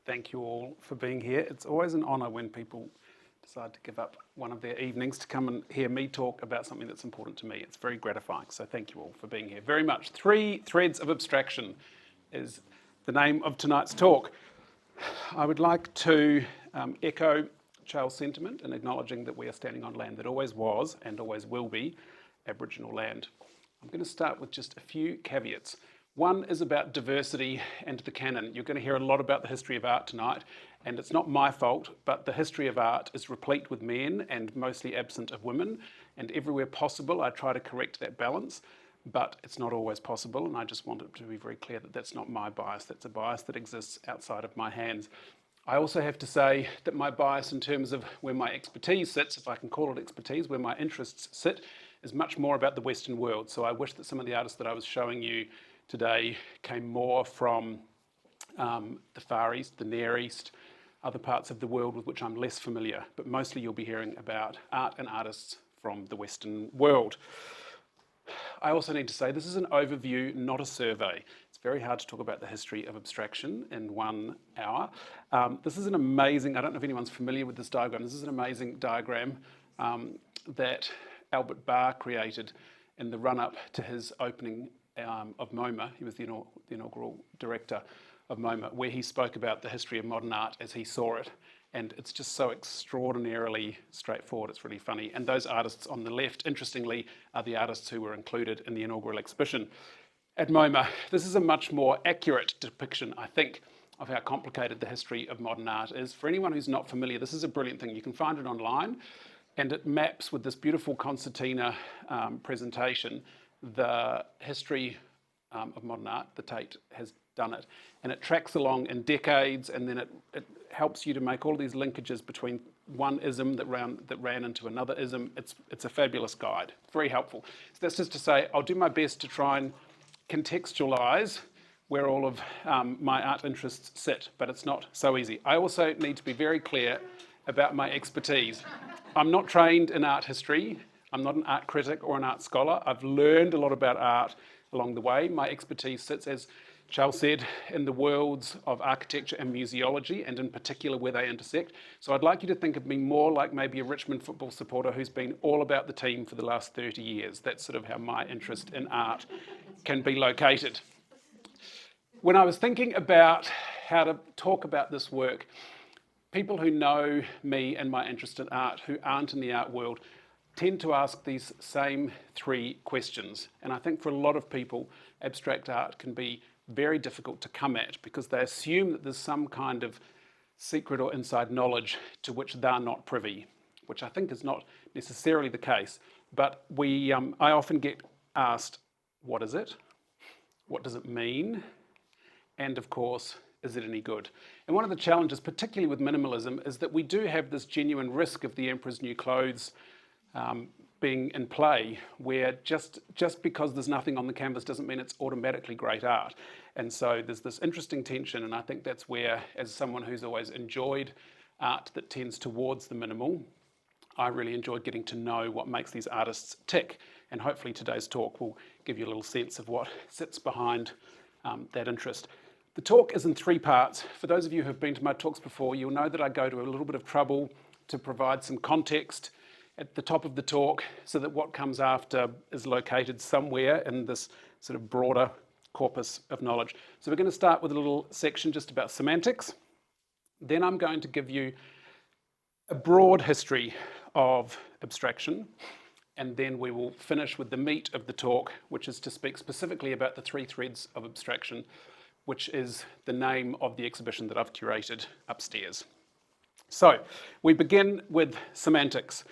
Thank you all for being here. It's always an honour when people decide to give up one of their evenings to come and hear me talk about something that's important to me. It's very gratifying, so thank you all for being here very much. 3 Threads of Abstraction is the name of tonight's talk. I would like to echo Charles' sentiment in acknowledging that we are standing on land that always was and always will be Aboriginal land. I'm going to start with just a few caveats. One is about diversity and the canon. You're going to hear a lot about the history of art tonight, and it's not my fault, but the history of art is replete with men and mostly absent of women, and everywhere possible I try to correct that balance, but it's not always possible, and I just want it to be very clear that that's not my bias. That's a bias that exists outside of my hands. I also have to say that my bias in terms of where my expertise sits, if I can call it expertise, where my interests sit, is much more about the Western world. So I wish that some of the artists that I was showing you today came more from the Far East, the Near East, other parts of the world with which I'm less familiar, but mostly you'll be hearing about art and artists from the Western world. I also need to say this is an overview, not a survey. It's very hard to talk about the history of abstraction in 1 hour. This is an amazing, I don't know if anyone's familiar with this diagram, this is an amazing diagram that Albert Barr created in the run-up to his opening of MoMA. He was the inaugural director of MoMA, where he spoke about the history of modern art as he saw it. And it's just so extraordinarily straightforward, it's really funny. And those artists on the left, interestingly, are the artists who were included in the inaugural exhibition at MoMA. This is a much more accurate depiction, I think, of how complicated the history of modern art is. For anyone who's not familiar, this is a brilliant thing. You can find it online, and it maps with this beautiful concertina presentation the history of modern art. The Tate has done it, and it tracks along in decades, and then it helps you to make all these linkages between one ism that ran into another ism. It's a fabulous guide, very helpful. So that's just to say I'll do my best to try and contextualize where all of my art interests sit, but it's not so easy. I also need to be very clear about my expertise. I'm not trained in art history. I'm not an art critic or an art scholar. I've learned a lot about art along the way. My expertise sits, as Charles said, in the worlds of architecture and museology, and in particular where they intersect. So I'd like you to think of me more like maybe a Richmond football supporter who's been all about the team for the last 30 years. That's sort of how my interest in art can be located. When I was thinking about how to talk about this work, people who know me and my interest in art, who aren't in the art world, tend to ask these same 3 questions. And I think for a lot of people, abstract art can be very difficult to come at because they assume that there's some kind of secret or inside knowledge to which they're not privy, which I think is not necessarily the case. But I often get asked, what is it? What does it mean? And of course, is it any good? And one of the challenges, particularly with minimalism, is that we do have this genuine risk of the emperor's new clothes being in play, where just because there's nothing on the canvas doesn't mean it's automatically great art. And so there's this interesting tension, and I think that's where, as someone who's always enjoyed art that tends towards the minimal, I really enjoyed getting to know what makes these artists tick. And hopefully today's talk will give you a little sense of what sits behind that interest. The talk is in 3 parts. For those of you who have been to my talks before, you'll know that I go to a little bit of trouble to provide some context at the top of the talk so that what comes after is located somewhere in this sort of broader corpus of knowledge. So we're going to start with a little section just about semantics. Then I'm going to give you a broad history of abstraction, and then we will finish with the meat of the talk, which is to speak specifically about the 3 threads of abstraction, which is the name of the exhibition that I've curated upstairs. So we begin with semantics.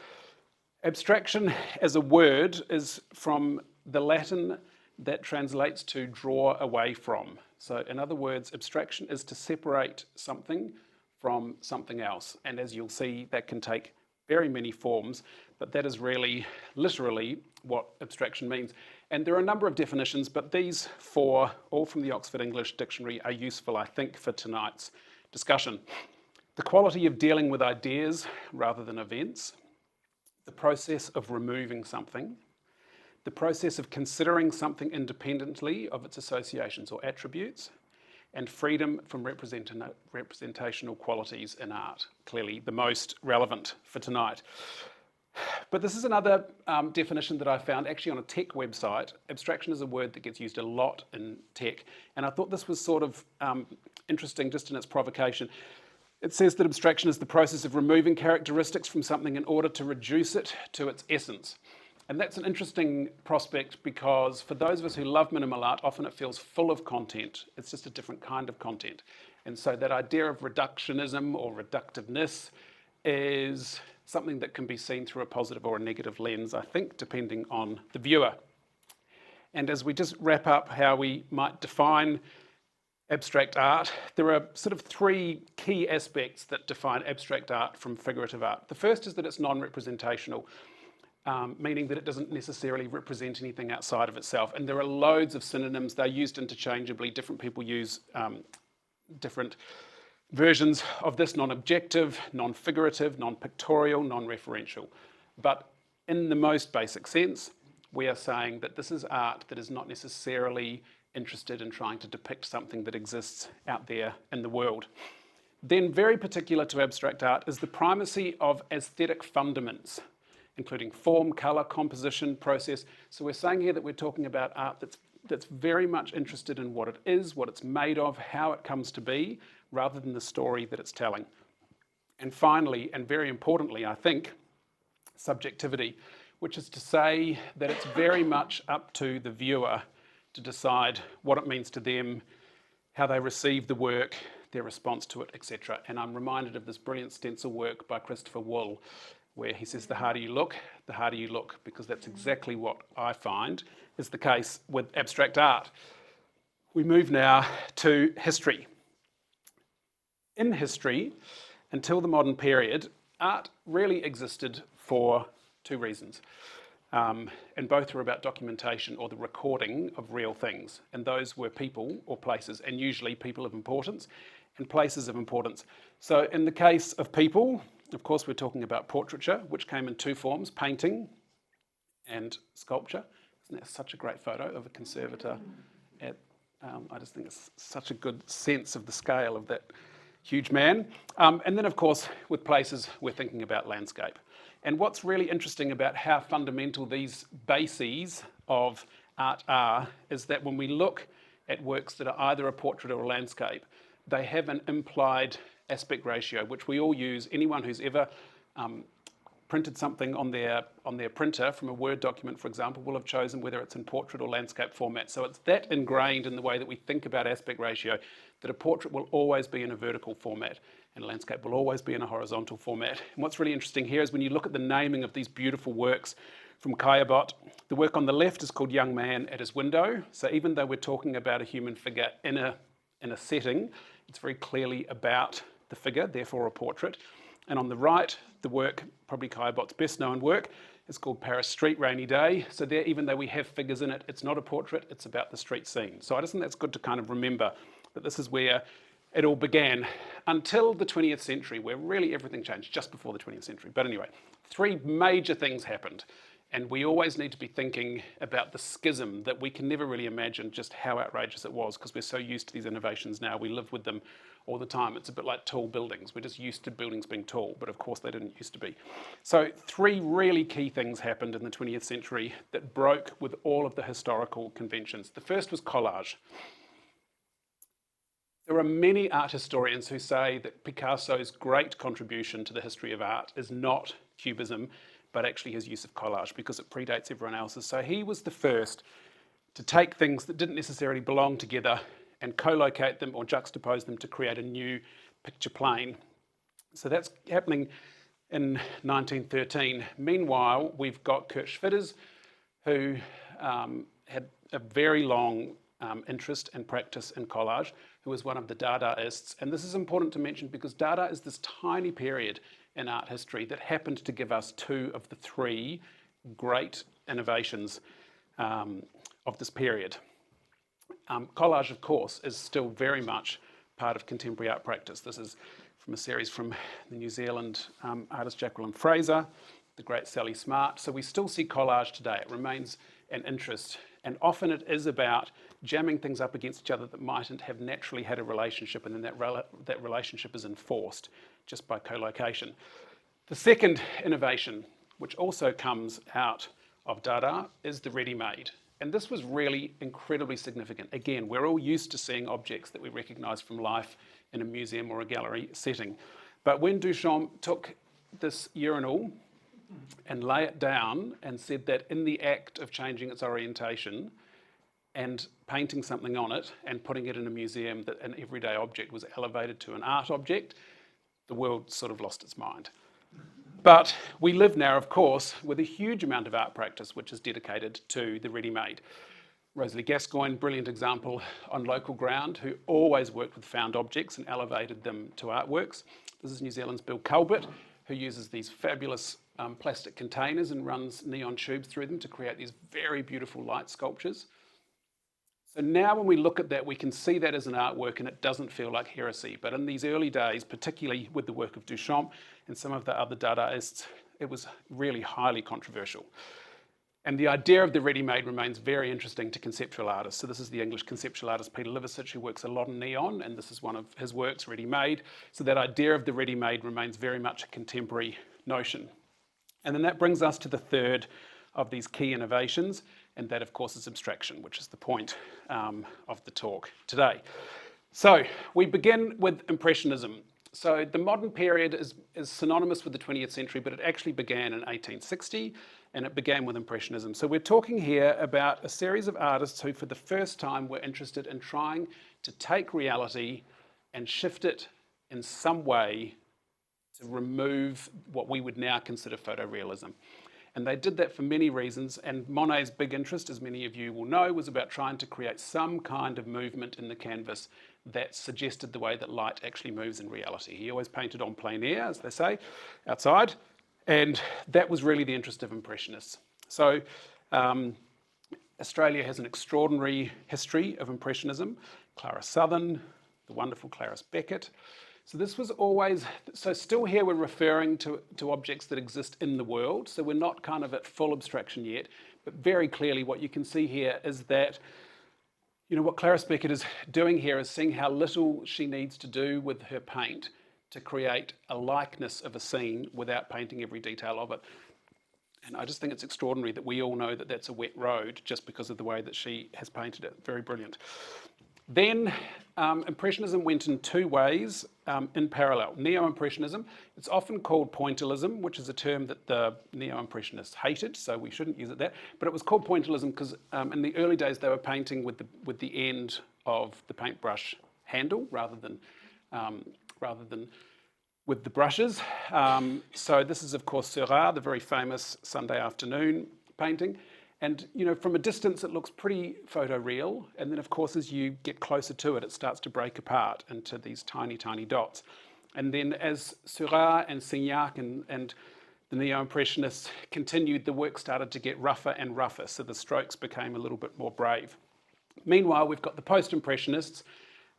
Abstraction as a word is from the Latin that translates to draw away from. So in other words, abstraction is to separate something from something else. And as you'll see, that can take very many forms, but that is really literally what abstraction means. And there are a number of definitions, but these 4, all from the Oxford English Dictionary, are useful, I think, for tonight's discussion. The quality of dealing with ideas rather than events, the process of removing something, the process of considering something independently of its associations or attributes, and freedom from representational qualities in art. Clearly the most relevant for tonight. But this is another definition that I found actually on a tech website. Abstraction is a word that gets used a lot in tech, and I thought this was sort of interesting just in its provocation. It says that abstraction is the process of removing characteristics from something in order to reduce it to its essence. And that's an interesting prospect because for those of us who love minimal art, often it feels full of content. It's just a different kind of content. And so that idea of reductionism or reductiveness is something that can be seen through a positive or a negative lens, I think, depending on the viewer. And as we just wrap up how we might define abstract art, there are sort of three key aspects that define abstract art from figurative art. The first is that it's non-representational, meaning that it doesn't necessarily represent anything outside of itself. And there are loads of synonyms. They're used interchangeably. Different people use different versions of this: non-objective, non-figurative, non-pictorial, non-referential. But in the most basic sense, we are saying that this is art that is not necessarily interested in trying to depict something that exists out there in the world. Then, very particular to abstract art is the primacy of aesthetic fundaments, including form, colour, composition, process. So we're saying here that we're talking about art that's very much interested in what it is, what it's made of, how it comes to be, rather than the story that it's telling. And finally, and very importantly, I think, subjectivity, which is to say that it's very much up to the viewer to decide what it means to them, how they receive the work, their response to it, etc. And I'm reminded of this brilliant stencil work by Christopher Wool, where he says, the harder you look, because that's exactly what I find is the case with abstract art. We move now to history. In history, until the modern period, art really existed for two reasons. And both were about documentation or the recording of real things. And those were people or places, and usually people of importance and places of importance. So in the case of people, of course, we're talking about portraiture, which came in two forms, painting and sculpture. Isn't that such a great photo of a conservator? I just think it's such a good sense of the scale of that huge man. And then, of course, with places, we're thinking about landscape. And what's really interesting about how fundamental these bases of art are is that when we look at works that are either a portrait or a landscape, they have an implied aspect ratio, which we all use. Anyone who's ever printed something on their printer from a Word document, for example, will have chosen whether it's in portrait or landscape format. So it's that ingrained in the way that we think about aspect ratio that a portrait will always be in a vertical format and a landscape will always be in a horizontal format. And what's really interesting here is when you look at the naming of these beautiful works from Caillebotte, the work on the left is called Young Man at His Window. So even though we're talking about a human figure in a setting, it's very clearly about the figure, therefore a portrait. And on the right, the work, probably Caillebotte's best known work, is called Paris Street, Rainy Day. So there, even though we have figures in it, it's not a portrait, it's about the street scene. So I just think that's good to kind of remember that this is where it all began until the 20th century, where really everything changed just before the 20th century. But anyway, three major things happened. And we always need to be thinking about the schism that we can never really imagine just how outrageous it was because we're so used to these innovations now. We live with them all the time. It's a bit like tall buildings. We're just used to buildings being tall, but of course they didn't used to be. So three really key things happened in the 20th century that broke with all of the historical conventions. The first was collage. There are many art historians who say that Picasso's great contribution to the history of art is not Cubism, but actually his use of collage because it predates everyone else's. So he was the first to take things that didn't necessarily belong together and co-locate them or juxtapose them to create a new picture plane. So that's happening in 1913. Meanwhile, we've got Kurt Schwitters, who had a very long interest and practice in collage, who was one of the Dadaists. And this is important to mention because Dada is this tiny period in art history that happened to give us two of the three great innovations of this period. Collage, of course, is still very much part of contemporary art practice. This is from a series from the New Zealand artist Jacqueline Fraser, the great Sally Smart. So we still see collage today. It remains and interest. And often it is about jamming things up against each other that mightn't have naturally had a relationship, and then that relationship is enforced just by co-location. The second innovation, which also comes out of Dada, is the ready-made. And this was really incredibly significant. Again, we're all used to seeing objects that we recognise from life in a museum or a gallery setting. But when Duchamp took this urinal and lay it down and said that in the act of changing its orientation and painting something on it and putting it in a museum, that an everyday object was elevated to an art object, the world sort of lost its mind. But we live now, of course, with a huge amount of art practice which is dedicated to the ready-made. Rosalie Gascoigne, brilliant example on local ground, who always worked with found objects and elevated them to artworks. This is New Zealand's Bill Culbert, who uses these fabulous plastic containers and runs neon tubes through them to create these very beautiful light sculptures. So now when we look at that, we can see that as an artwork and it doesn't feel like heresy. But in these early days, particularly with the work of Duchamp and some of the other Dadaists, it was really highly controversial. And the idea of the ready-made remains very interesting to conceptual artists. So this is the English conceptual artist Peter Liversidge, who works a lot in neon, and this is one of his works, ready-made. So that idea of the ready-made remains very much a contemporary notion. And then that brings us to the third of these key innovations, and that of course is abstraction, which is the point of the talk today. So we begin with Impressionism. So the modern period is synonymous with the 20th century, but it actually began in 1860, and it began with Impressionism. So we're talking here about a series of artists who for the first time were interested in trying to take reality and shift it in some way to remove what we would now consider photorealism. And they did that for many reasons, and Monet's big interest, as many of you will know, was about trying to create some kind of movement in the canvas that suggested the way that light actually moves in reality. He always painted en plein air, as they say, outside, and that was really the interest of Impressionists. So Australia has an extraordinary history of Impressionism. Clara Southern, the wonderful Clarice Beckett. So this was always, so still here we're referring to objects that exist in the world, so we're not kind of at full abstraction yet, but very clearly what you can see here is that, you know, what Clarice Beckett is doing here is seeing how little she needs to do with her paint to create a likeness of a scene without painting every detail of it. And I just think it's extraordinary that we all know that that's a wet road just because of the way that she has painted it. Very brilliant. Then Impressionism went in two ways in parallel. Neo-Impressionism, it's often called pointillism, which is a term that the Neo-Impressionists hated, so we shouldn't use it there. But it was called pointillism because in the early days they were painting with the end of the paintbrush handle rather than with the brushes. So this is of course Seurat, the very famous Sunday afternoon painting. And you know, from a distance it looks pretty photoreal, and then of course as you get closer to it, it starts to break apart into these tiny, tiny dots. And then as Seurat and Signac and the Neo-Impressionists continued, the work started to get rougher and rougher, so the strokes became a little bit more brave. Meanwhile, we've got the Post-Impressionists,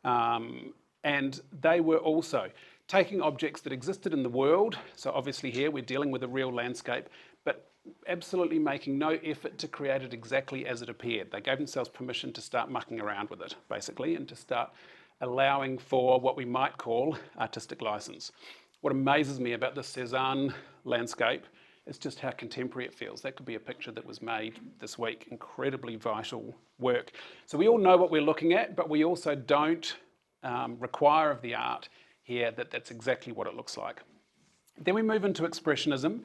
and they were also taking objects that existed in the world, so obviously here we're dealing with a real landscape, but absolutely making no effort to create it exactly as it appeared. They gave themselves permission to start mucking around with it, basically, and to start allowing for what we might call artistic license. What amazes me about the Cézanne landscape is just how contemporary it feels. That could be a picture that was made this week. Incredibly vital work. So we all know what we're looking at, but we also don't require of the art here that that's exactly what it looks like. Then we move into Expressionism,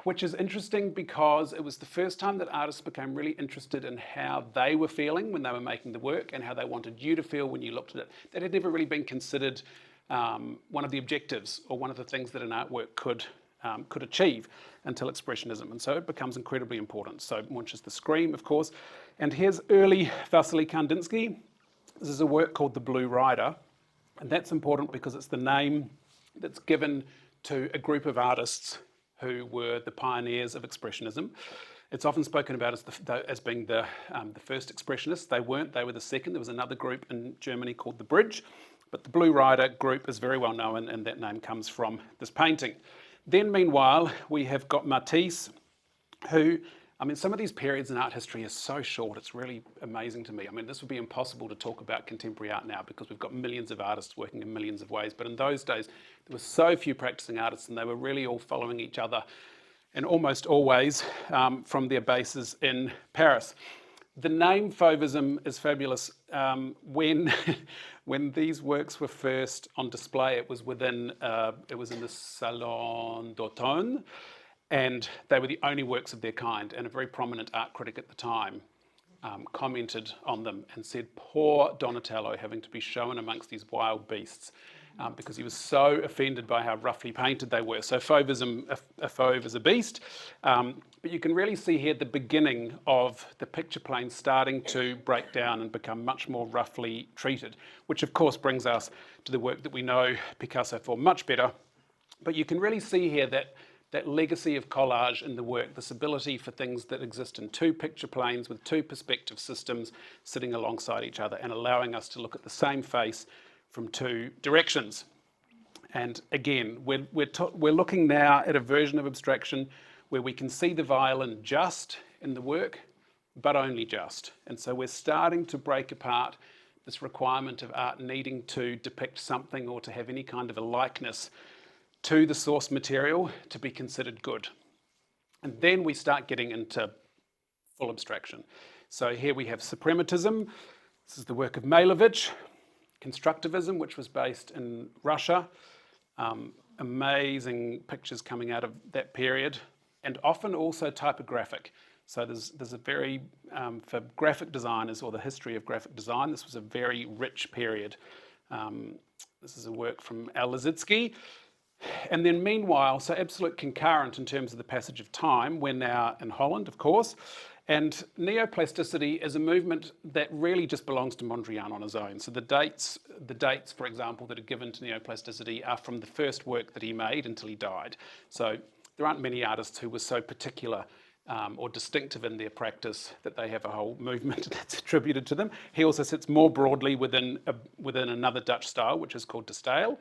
which is interesting because it was the first time that artists became really interested in how they were feeling when they were making the work and how they wanted you to feel when you looked at it. That had never really been considered one of the objectives or one of the things that an artwork could achieve until Expressionism. And so it becomes incredibly important. So which is the Scream, of course. And here's early Vasily Kandinsky. This is a work called The Blue Rider. And that's important because it's the name that's given to a group of artists who were the pioneers of Expressionism. It's often spoken about as being the first Expressionists. They weren't, they were the second. There was another group in Germany called The Bridge, but the Blue Rider group is very well known, and that name comes from this painting. Then meanwhile, we have got Matisse, who I mean, some of these periods in art history are so short, it's really amazing to me. I mean, this would be impossible to talk about contemporary art now because we've got millions of artists working in millions of ways. But in those days, there were so few practicing artists and they were really all following each other, and almost always from their bases in Paris. The name Fauvism is fabulous. When when these works were first on display, it was in the Salon d'Automne, and they were the only works of their kind. And a very prominent art critic at the time commented on them and said, "Poor Donatello having to be shown amongst these wild beasts," because he was so offended by how roughly painted they were. So Fauvism, a fauve is a beast. But you can really see here the beginning of the picture plane starting to break down and become much more roughly treated, which of course brings us to the work that we know Picasso for much better. But you can really see here that legacy of collage in the work, this ability for things that exist in two picture planes with two perspective systems sitting alongside each other and allowing us to look at the same face from two directions. And again, we're looking now at a version of abstraction where we can see the violin just in the work, but only just. And so we're starting to break apart this requirement of art needing to depict something or to have any kind of a likeness to the source material to be considered good. And then we start getting into full abstraction. So here we have suprematism. This is the work of Malevich. Constructivism, which was based in Russia. Amazing pictures coming out of that period, and often also typographic. So there's a very, for graphic designers or the history of graphic design, this was a very rich period. This is a work from Al Lissitzky. And then meanwhile, so absolute concurrent in terms of the passage of time, we're now in Holland, of course, and neoplasticity is a movement that really just belongs to Mondrian on his own. So the dates, for example, that are given to neoplasticity are from the first work that he made until he died. So there aren't many artists who were so particular or distinctive in their practice that they have a whole movement that's attributed to them. He also sits more broadly within another Dutch style, which is called De Stijl.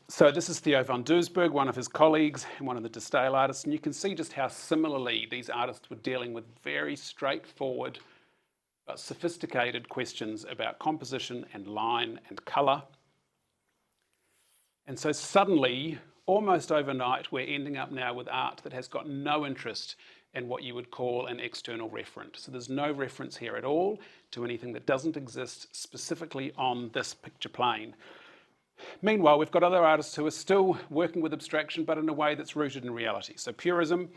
So this is Theo van Doesburg, one of his colleagues and one of the De Stijl artists, and you can see just how similarly these artists were dealing with very straightforward but sophisticated questions about composition and line and colour. And so suddenly, almost overnight, we're ending up now with art that has got no interest in what you would call an external referent. So there's no reference here at all to anything that doesn't exist specifically on this picture plane. Meanwhile, we've got other artists who are still working with abstraction, but in a way that's rooted in reality. So Purism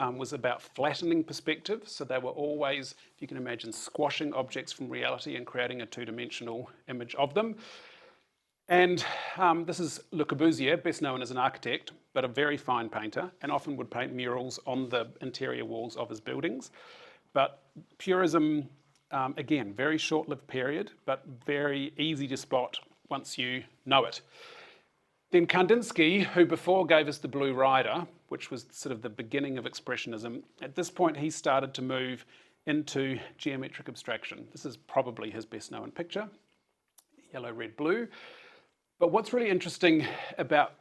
was about flattening perspective. So they were always, if you can imagine, squashing objects from reality and creating a two-dimensional image of them. And this is Le Corbusier, best known as an architect, but a very fine painter, and often would paint murals on the interior walls of his buildings. But Purism, again, very short-lived period, but very easy to spot once you know it. Then Kandinsky, who before gave us the Blue Rider, which was sort of the beginning of Expressionism, at this point he started to move into geometric abstraction. This is probably his best known picture, yellow, red, blue. But what's really interesting about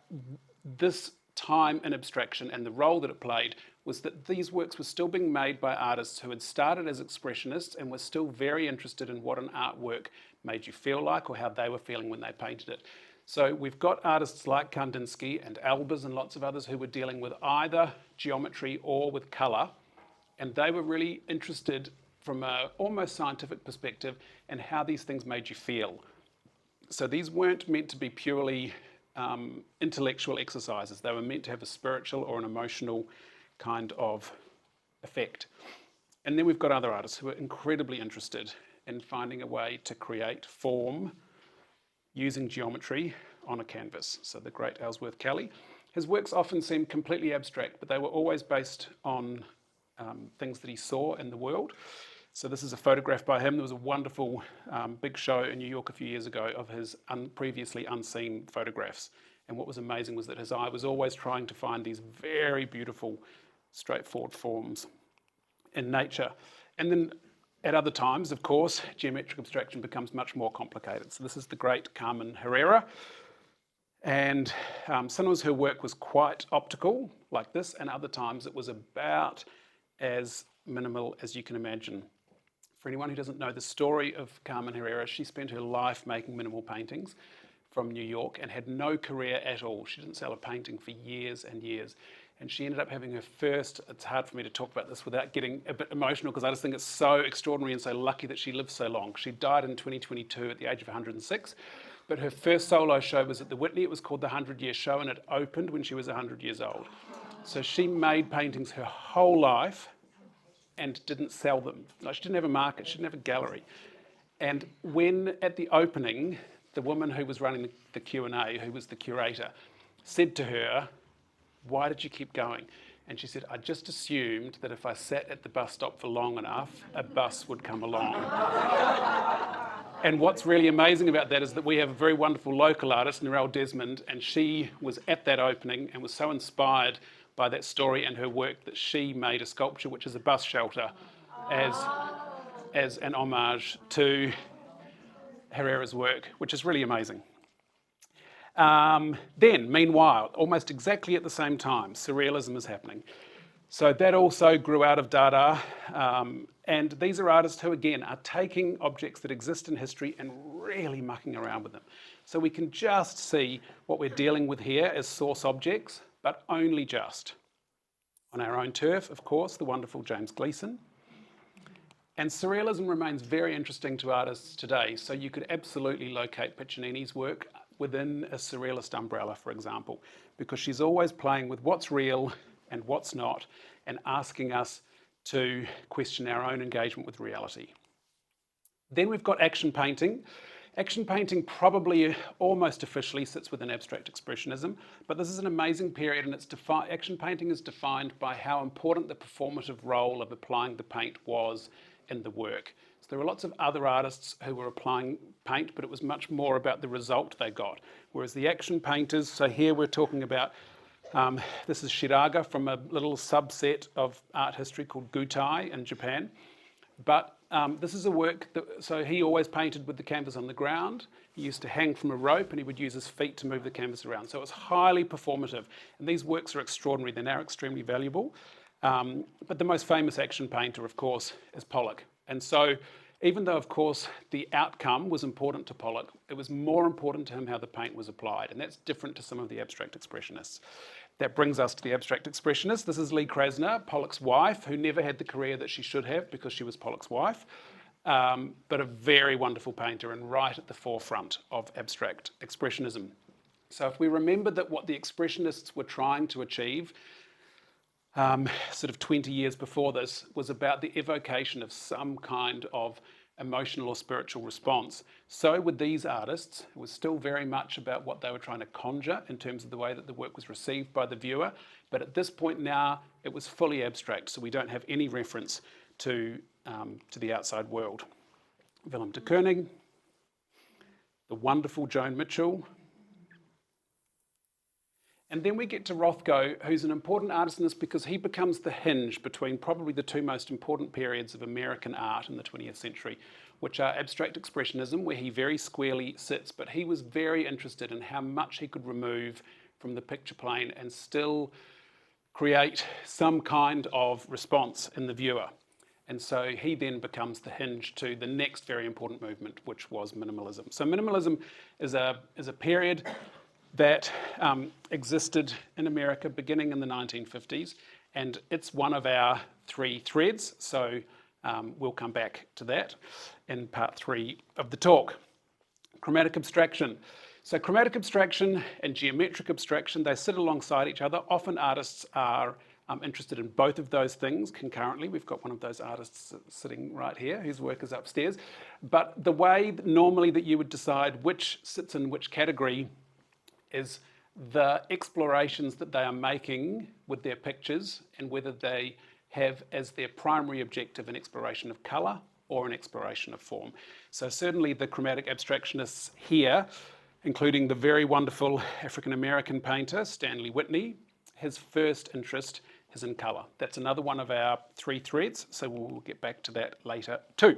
this time in abstraction and the role that it played was that these works were still being made by artists who had started as expressionists and were still very interested in what an artwork made you feel like or how they were feeling when they painted it. So we've got artists like Kandinsky and Albers and lots of others who were dealing with either geometry or with colour, and they were really interested from an almost scientific perspective in how these things made you feel. So these weren't meant to be purely intellectual exercises. They were meant to have a spiritual or an emotional kind of effect. And then we've got other artists who are incredibly interested in finding a way to create form using geometry on a canvas. So the great Ellsworth Kelly. His works often seem completely abstract, but they were always based on things that he saw in the world. So this is a photograph by him. There was a wonderful big show in New York a few years ago of his previously unseen photographs. And what was amazing was that his eye was always trying to find these very beautiful, straightforward forms in nature. And then at other times, of course, geometric abstraction becomes much more complicated. So this is the great Carmen Herrera. And sometimes her work was quite optical, like this, and other times it was about as minimal as you can imagine. For anyone who doesn't know the story of Carmen Herrera, she spent her life making minimal paintings from New York and had no career at all. She didn't sell a painting for years and years. And she ended up having her first, it's hard for me to talk about this without getting a bit emotional because I just think it's so extraordinary and so lucky that she lived so long. She died in 2022 at the age of 106, but her first solo show was at the Whitney. It was called the 100-Year Show and it opened when she was 100 years old. So she made paintings her whole life and didn't sell them. Like, she didn't have a market, she didn't have a gallery. And when at the opening, the woman who was running the Q&A, who was the curator, said to her, "Why did you keep going?" And she said, "I just assumed that if I sat at the bus stop for long enough, a bus would come along." And what's really amazing about that is that we have a very wonderful local artist, Narelle Desmond, and she was at that opening and was so inspired by that story and her work that she made a sculpture which is a bus shelter as an homage to Herrera's work, which is really amazing. Then, meanwhile, almost exactly at the same time, Surrealism is happening. So that also grew out of Dada, and these are artists who, again, are taking objects that exist in history and really mucking around with them. So we can just see what we're dealing with here as source objects, but only just. On our own turf, of course, the wonderful James Gleeson. And Surrealism remains very interesting to artists today, so you could absolutely locate Piccinini's work within a Surrealist umbrella, for example, because she's always playing with what's real and what's not, and asking us to question our own engagement with reality. Then we've got action painting. Action painting probably almost officially sits within abstract expressionism, but this is an amazing period, and action painting is defined by how important the performative role of applying the paint was in the work. So there were lots of other artists who were applying paint, but it was much more about the result they got. Whereas the action painters, so here we're talking about, this is Shiraga from a little subset of art history called Gutai in Japan. But this is a work so he always painted with the canvas on the ground. He used to hang from a rope and he would use his feet to move the canvas around. So it's highly performative. And these works are extraordinary. They're now extremely valuable. But the most famous action painter, of course, is Pollock. And so even though, of course, the outcome was important to Pollock, it was more important to him how the paint was applied. And that's different to some of the abstract expressionists. That brings us to the abstract expressionists. This is Lee Krasner, Pollock's wife, who never had the career that she should have because she was Pollock's wife, but a very wonderful painter and right at the forefront of abstract expressionism. So if we remember that what the expressionists were trying to achieve sort of 20 years before this was about the evocation of some kind of emotional or spiritual response. So with these artists, it was still very much about what they were trying to conjure in terms of the way that the work was received by the viewer. But at this point now, it was fully abstract, so we don't have any reference to the outside world. Willem de Kooning, the wonderful Joan Mitchell. And then we get to Rothko, who's an important artist in this because he becomes the hinge between probably the two most important periods of American art in the 20th century, which are abstract expressionism, where he very squarely sits, but he was very interested in how much he could remove from the picture plane and still create some kind of response in the viewer. And so he then becomes the hinge to the next very important movement, which was minimalism. So minimalism is a period that existed in America beginning in the 1950s, and it's one of our three threads, so we'll come back to that in part 3 of the talk. Chromatic abstraction. So chromatic abstraction and geometric abstraction, they sit alongside each other. Often artists are interested in both of those things concurrently. We've got one of those artists sitting right here whose work is upstairs. But the way normally that you would decide which sits in which category is the explorations that they are making with their pictures and whether they have as their primary objective an exploration of colour or an exploration of form. So certainly the chromatic abstractionists here, including the very wonderful African-American painter Stanley Whitney, his first interest is in colour. That's another one of our 3 threads, so we'll get back to that later too.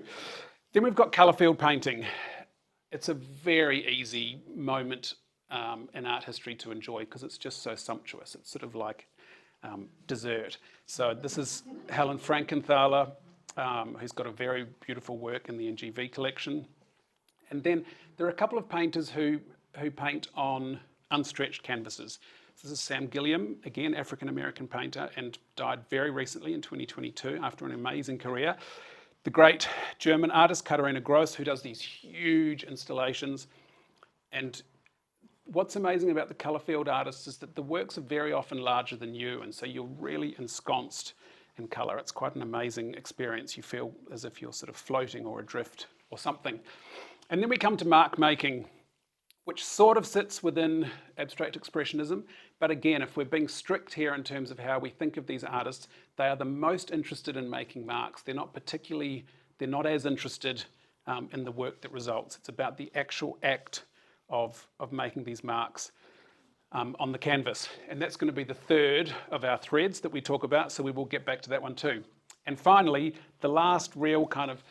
Then we've got colour field painting. It's a very easy moment in art history to enjoy because it's just so sumptuous. It's sort of like dessert. So this is Helen Frankenthaler, who's got a very beautiful work in the NGV collection. And then there are a couple of painters who paint on unstretched canvases. So this is Sam Gilliam, again, African-American painter, and died very recently in 2022 after an amazing career. The great German artist Katharina Gross, who does these huge installations. And what's amazing about the colour field artists is that the works are very often larger than you, and so you're really ensconced in colour. It's quite an amazing experience. You feel as if you're sort of floating or adrift or something. And then we come to markmaking, which sort of sits within abstract expressionism. But again, if we're being strict here in terms of how we think of these artists, they are the most interested in making marks. They're not as interested in the work that results. It's about the actual act of making these marks on the canvas. And that's going to be the third of our threads that we talk about, so we will get back to that one too. And finally, the last real kind of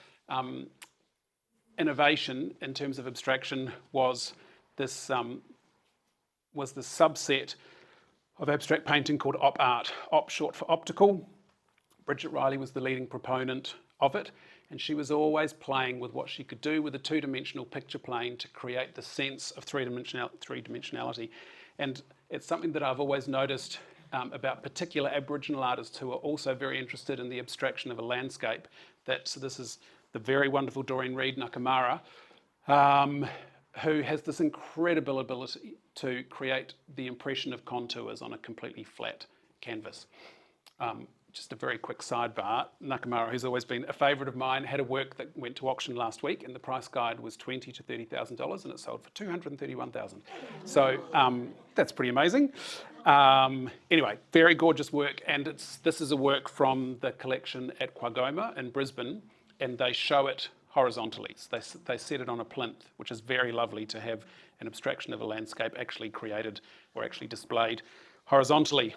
innovation in terms of abstraction was this subset of abstract painting called op art. Op short for optical. Bridget Riley was the leading proponent of it, and she was always playing with what she could do with a two-dimensional picture plane to create the sense of three-dimensionality. And it's something that I've always noticed about particular Aboriginal artists who are also very interested in the abstraction of a landscape. So this is the very wonderful Doreen Reid Nakamara, who has this incredible ability to create the impression of contours on a completely flat canvas. Just a very quick sidebar, Nakamara, who's always been a favourite of mine, had a work that went to auction last week, and the price guide was $20,000 to $30,000, and it sold for $231,000. So that's pretty amazing. Anyway, very gorgeous work, and this is a work from the collection at Quagoma in Brisbane, and they show it horizontally. So they set it on a plinth, which is very lovely to have an abstraction of a landscape actually created or actually displayed horizontally.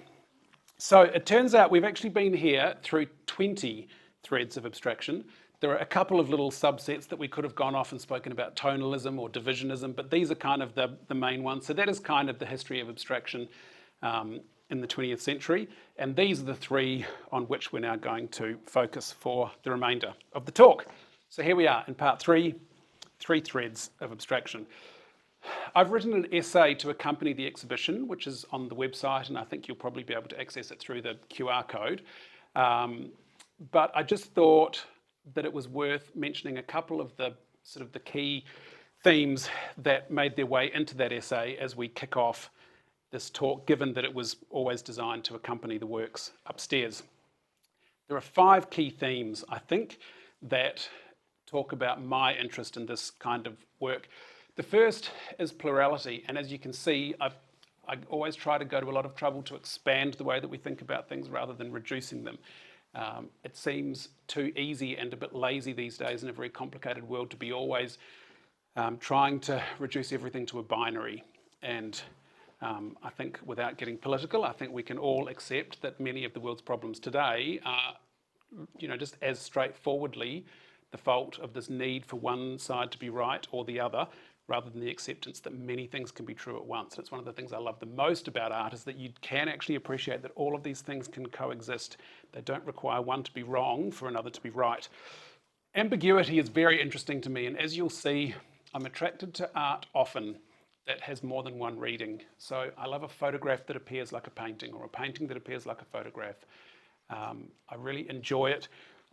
So it turns out we've actually been here through 20 threads of abstraction. There are a couple of little subsets that we could have gone off and spoken about tonalism or divisionism, but these are kind of the main ones. So that is kind of the history of abstraction in the 20th century. And these are the three on which we're now going to focus for the remainder of the talk. So here we are in part three threads of abstraction. I've written an essay to accompany the exhibition, which is on the website, and I think you'll probably be able to access it through the QR code. But I just thought that it was worth mentioning a couple of the sort of the key themes that made their way into that essay as we kick off this talk, given that it was always designed to accompany the works upstairs. There are 5 key themes, I think, that talk about my interest in this kind of work. The first is plurality, and as you can see, I always try to go to a lot of trouble to expand the way that we think about things rather than reducing them. It seems too easy and a bit lazy these days in a very complicated world to be always trying to reduce everything to a binary. And I think without getting political, I think we can all accept that many of the world's problems today are, just as straightforwardly the fault of this need for one side to be right or the other, rather than the acceptance that many things can be true at once. And it's one of the things I love the most about art, is that you can actually appreciate that all of these things can coexist. They don't require one to be wrong for another to be right. Ambiguity is very interesting to me, and as you'll see, I'm attracted to art often that has more than one reading. So I love a photograph that appears like a painting, or a painting that appears like a photograph. I really enjoy it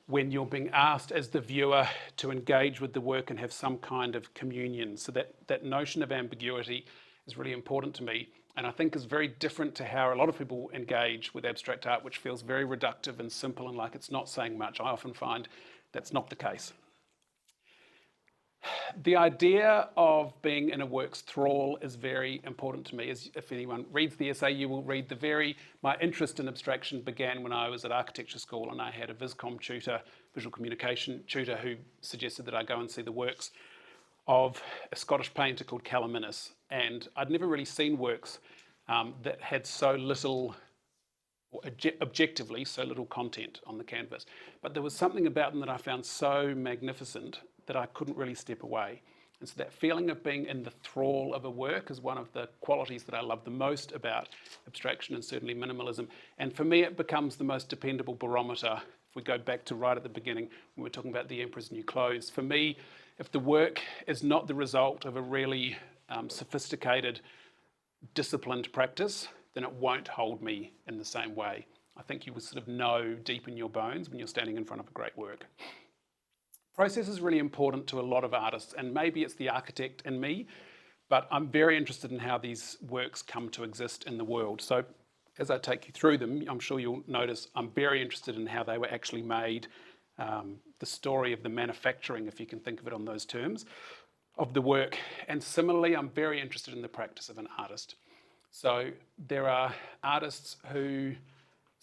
when you're being asked as the viewer to engage with the work and have some kind of communion. So that notion of ambiguity is really important to me, and I think is very different to how a lot of people engage with abstract art, which feels very reductive and simple and like it's not saying much. I often find that's not the case. The idea of being in a work's thrall is very important to me. As if anyone reads the essay, you will read my interest in abstraction began when I was at architecture school, and I had a Viscom tutor, visual communication tutor, who suggested that I go and see the works of a Scottish painter called Callum Innes. And I'd never really seen works that had so little, or objectively, so little content on the canvas. But there was something about them that I found so magnificent that I couldn't really step away. And so that feeling of being in the thrall of a work is one of the qualities that I love the most about abstraction and certainly minimalism. And for me, it becomes the most dependable barometer. If we go back to right at the beginning, when we're talking about the Emperor's New Clothes, for me, if the work is not the result of a really sophisticated, disciplined practice, then it won't hold me in the same way. I think you will sort of know deep in your bones when you're standing in front of a great work. Process is really important to a lot of artists, and maybe it's the architect in me, but I'm very interested in how these works come to exist in the world. So as I take you through them, I'm sure you'll notice I'm very interested in how they were actually made, the story of the manufacturing, if you can think of it on those terms, of the work. And similarly, I'm very interested in the practice of an artist. So there are artists who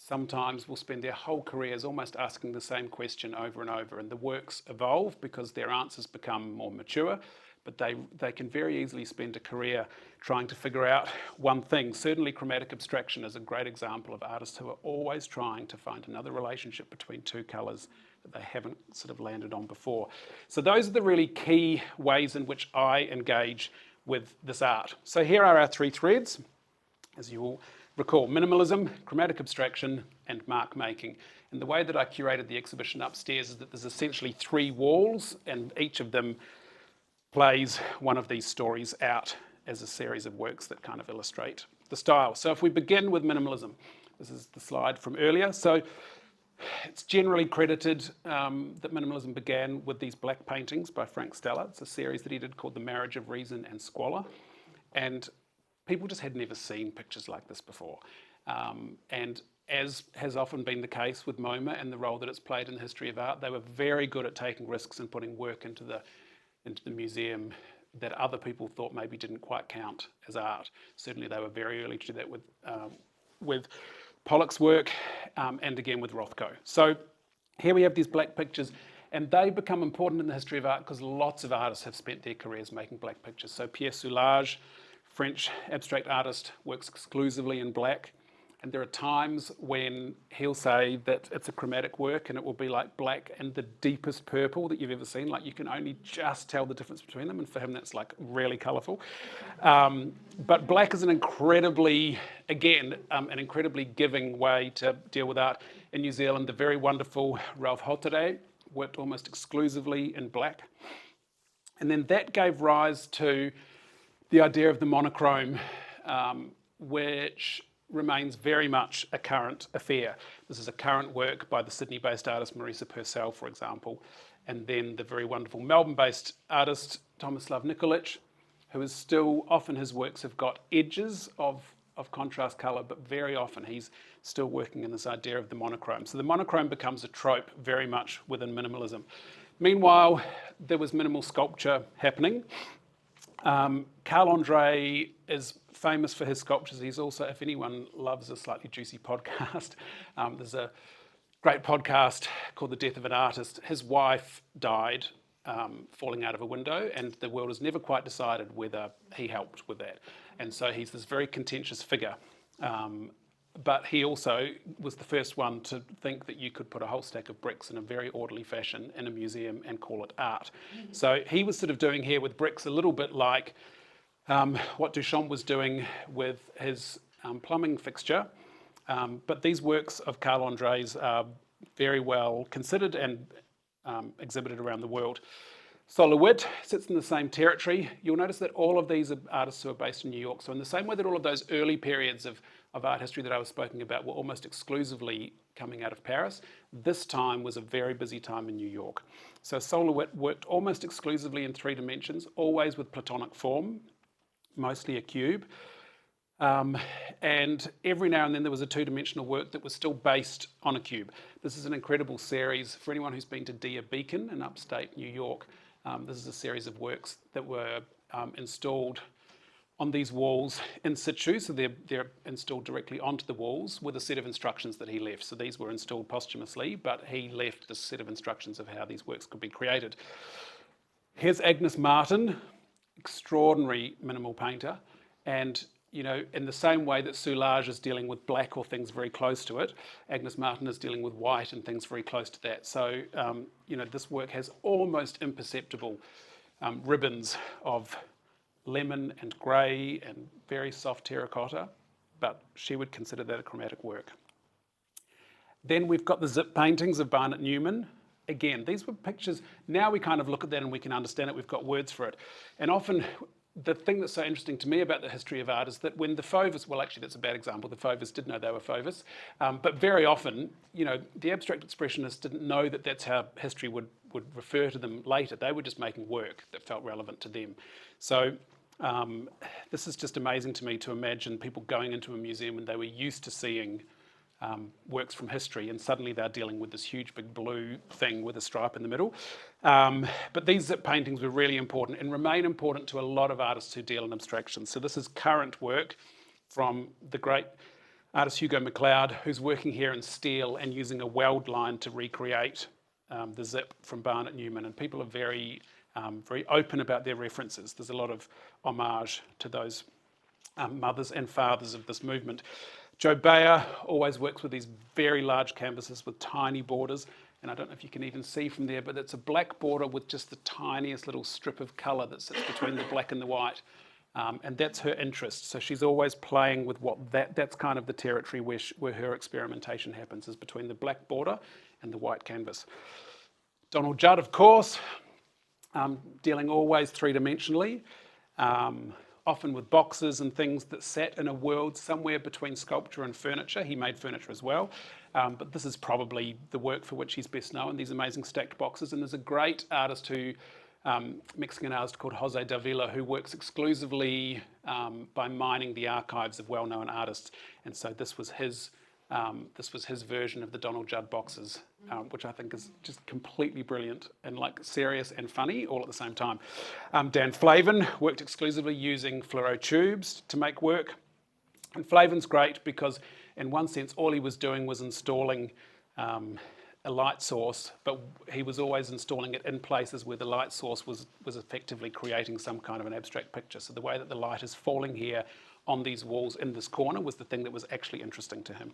sometimes will spend their whole careers almost asking the same question over and over, and the works evolve because their answers become more mature, but they can very easily spend a career trying to figure out one thing. Certainly chromatic abstraction is a great example of artists who are always trying to find another relationship between two colours that they haven't sort of landed on before. So those are the really key ways in which I engage with this art. So here are our three threads, as you will recall: minimalism, chromatic abstraction, and mark making. And the way that I curated the exhibition upstairs is that there's essentially three walls, and each of them plays one of these stories out as a series of works that kind of illustrate the style. So if we begin with minimalism, this is the slide from earlier. So it's generally credited that minimalism began with these black paintings by Frank Stella. It's a series that he did called The Marriage of Reason and Squalor. And people just had never seen pictures like this before. And as has often been the case with MoMA and the role that it's played in the history of art, they were very good at taking risks and putting work into the museum that other people thought maybe didn't quite count as art. Certainly they were very early to do that with Pollock's work and again with Rothko. So here we have these black pictures, and they become important in the history of art because lots of artists have spent their careers making black pictures. So Pierre Soulages, French abstract artist, works exclusively in black. And there are times when he'll say that it's a chromatic work and it will be like black and the deepest purple that you've ever seen. Like you can only just tell the difference between them. And for him, that's like really colourful. But black is an incredibly giving way to deal with art. In New Zealand, the very wonderful Ralph Hottere worked almost exclusively in black. And then that gave rise to the idea of the monochrome, which remains very much a current affair. This is a current work by the Sydney-based artist Marisa Purcell, for example, and then the very wonderful Melbourne-based artist Tomislav Nikolic, who is still, often his works have got edges of contrast colour, but very often he's still working in this idea of the monochrome. So the monochrome becomes a trope very much within minimalism. Meanwhile, there was minimal sculpture happening. Carl Andre is famous for his sculptures. He's also, if anyone loves a slightly juicy podcast, there's a great podcast called The Death of an Artist. His wife died falling out of a window, and the world has never quite decided whether he helped with that. And so he's this very contentious figure. But he also was the first one to think that you could put a whole stack of bricks in a very orderly fashion in a museum and call it art. So he was sort of doing here with bricks a little bit like what Duchamp was doing with his plumbing fixture. But these works of Carl Andre's are very well considered and exhibited around the world. Solowit sits in the same territory. You'll notice that all of these are artists who are based in New York. So in the same way that all of those early periods of art history that I was speaking about were almost exclusively coming out of Paris, this time was a very busy time in New York. So Solowit worked almost exclusively in three dimensions, always with Platonic form, mostly a cube. And every now and then there was a two-dimensional work that was still based on a cube. This is an incredible series. For anyone who's been to Deer Beacon in upstate New York, this is a series of works that were installed on these walls in situ, so they're installed directly onto the walls with a set of instructions that he left. So these were installed posthumously, but he left a set of instructions of how these works could be created. Here's Agnes Martin, extraordinary minimal painter, and you know, in the same way that Soulages is dealing with black or things very close to it, Agnes Martin is dealing with white and things very close to that. So, you know, this work has almost imperceptible ribbons of lemon and grey and very soft terracotta, but she would consider that a chromatic work. Then we've got the zip paintings of Barnett Newman. Again, these were pictures, now we kind of look at that and we can understand it, we've got words for it. And often the thing that's so interesting to me about the history of art is that when the Fauvists, well actually that's a bad example, the Fauvists did know they were Fauvists, but very often, you know, the abstract expressionists didn't know that that's how history would refer to them later. They were just making work that felt relevant to them. So this is just amazing to me to imagine people going into a museum and they were used to seeing works from history, and suddenly they're dealing with this huge big blue thing with a stripe in the middle. But these zip paintings were really important and remain important to a lot of artists who deal in abstraction. So this is current work from the great artist Hugo MacLeod, who's working here in steel and using a weld line to recreate the zip from Barnett Newman. And people are very open about their references. There's a lot of homage to those mothers and fathers of this movement. Joe Bayer always works with these very large canvases with tiny borders, and I don't know if you can even see from there, but it's a black border with just the tiniest little strip of colour that sits between the black and the white, and that's her interest. So she's always playing with what that's kind of the territory where her experimentation happens, is between the black border and the white canvas. Donald Judd, of course, dealing always three-dimensionally. Often with boxes and things that sat in a world somewhere between sculpture and furniture. He made furniture as well, but this is probably the work for which he's best known, these amazing stacked boxes. And there's a great artist Mexican artist called Jose Davila, who works exclusively by mining the archives of well-known artists. And so this was his version of the Donald Judd boxes, which I think is just completely brilliant and like serious and funny all at the same time. Dan Flavin worked exclusively using fluoro tubes to make work. And Flavin's great because in one sense all he was doing was installing a light source, but he was always installing it in places where the light source was effectively creating some kind of an abstract picture. So the way that the light is falling here on these walls in this corner was the thing that was actually interesting to him.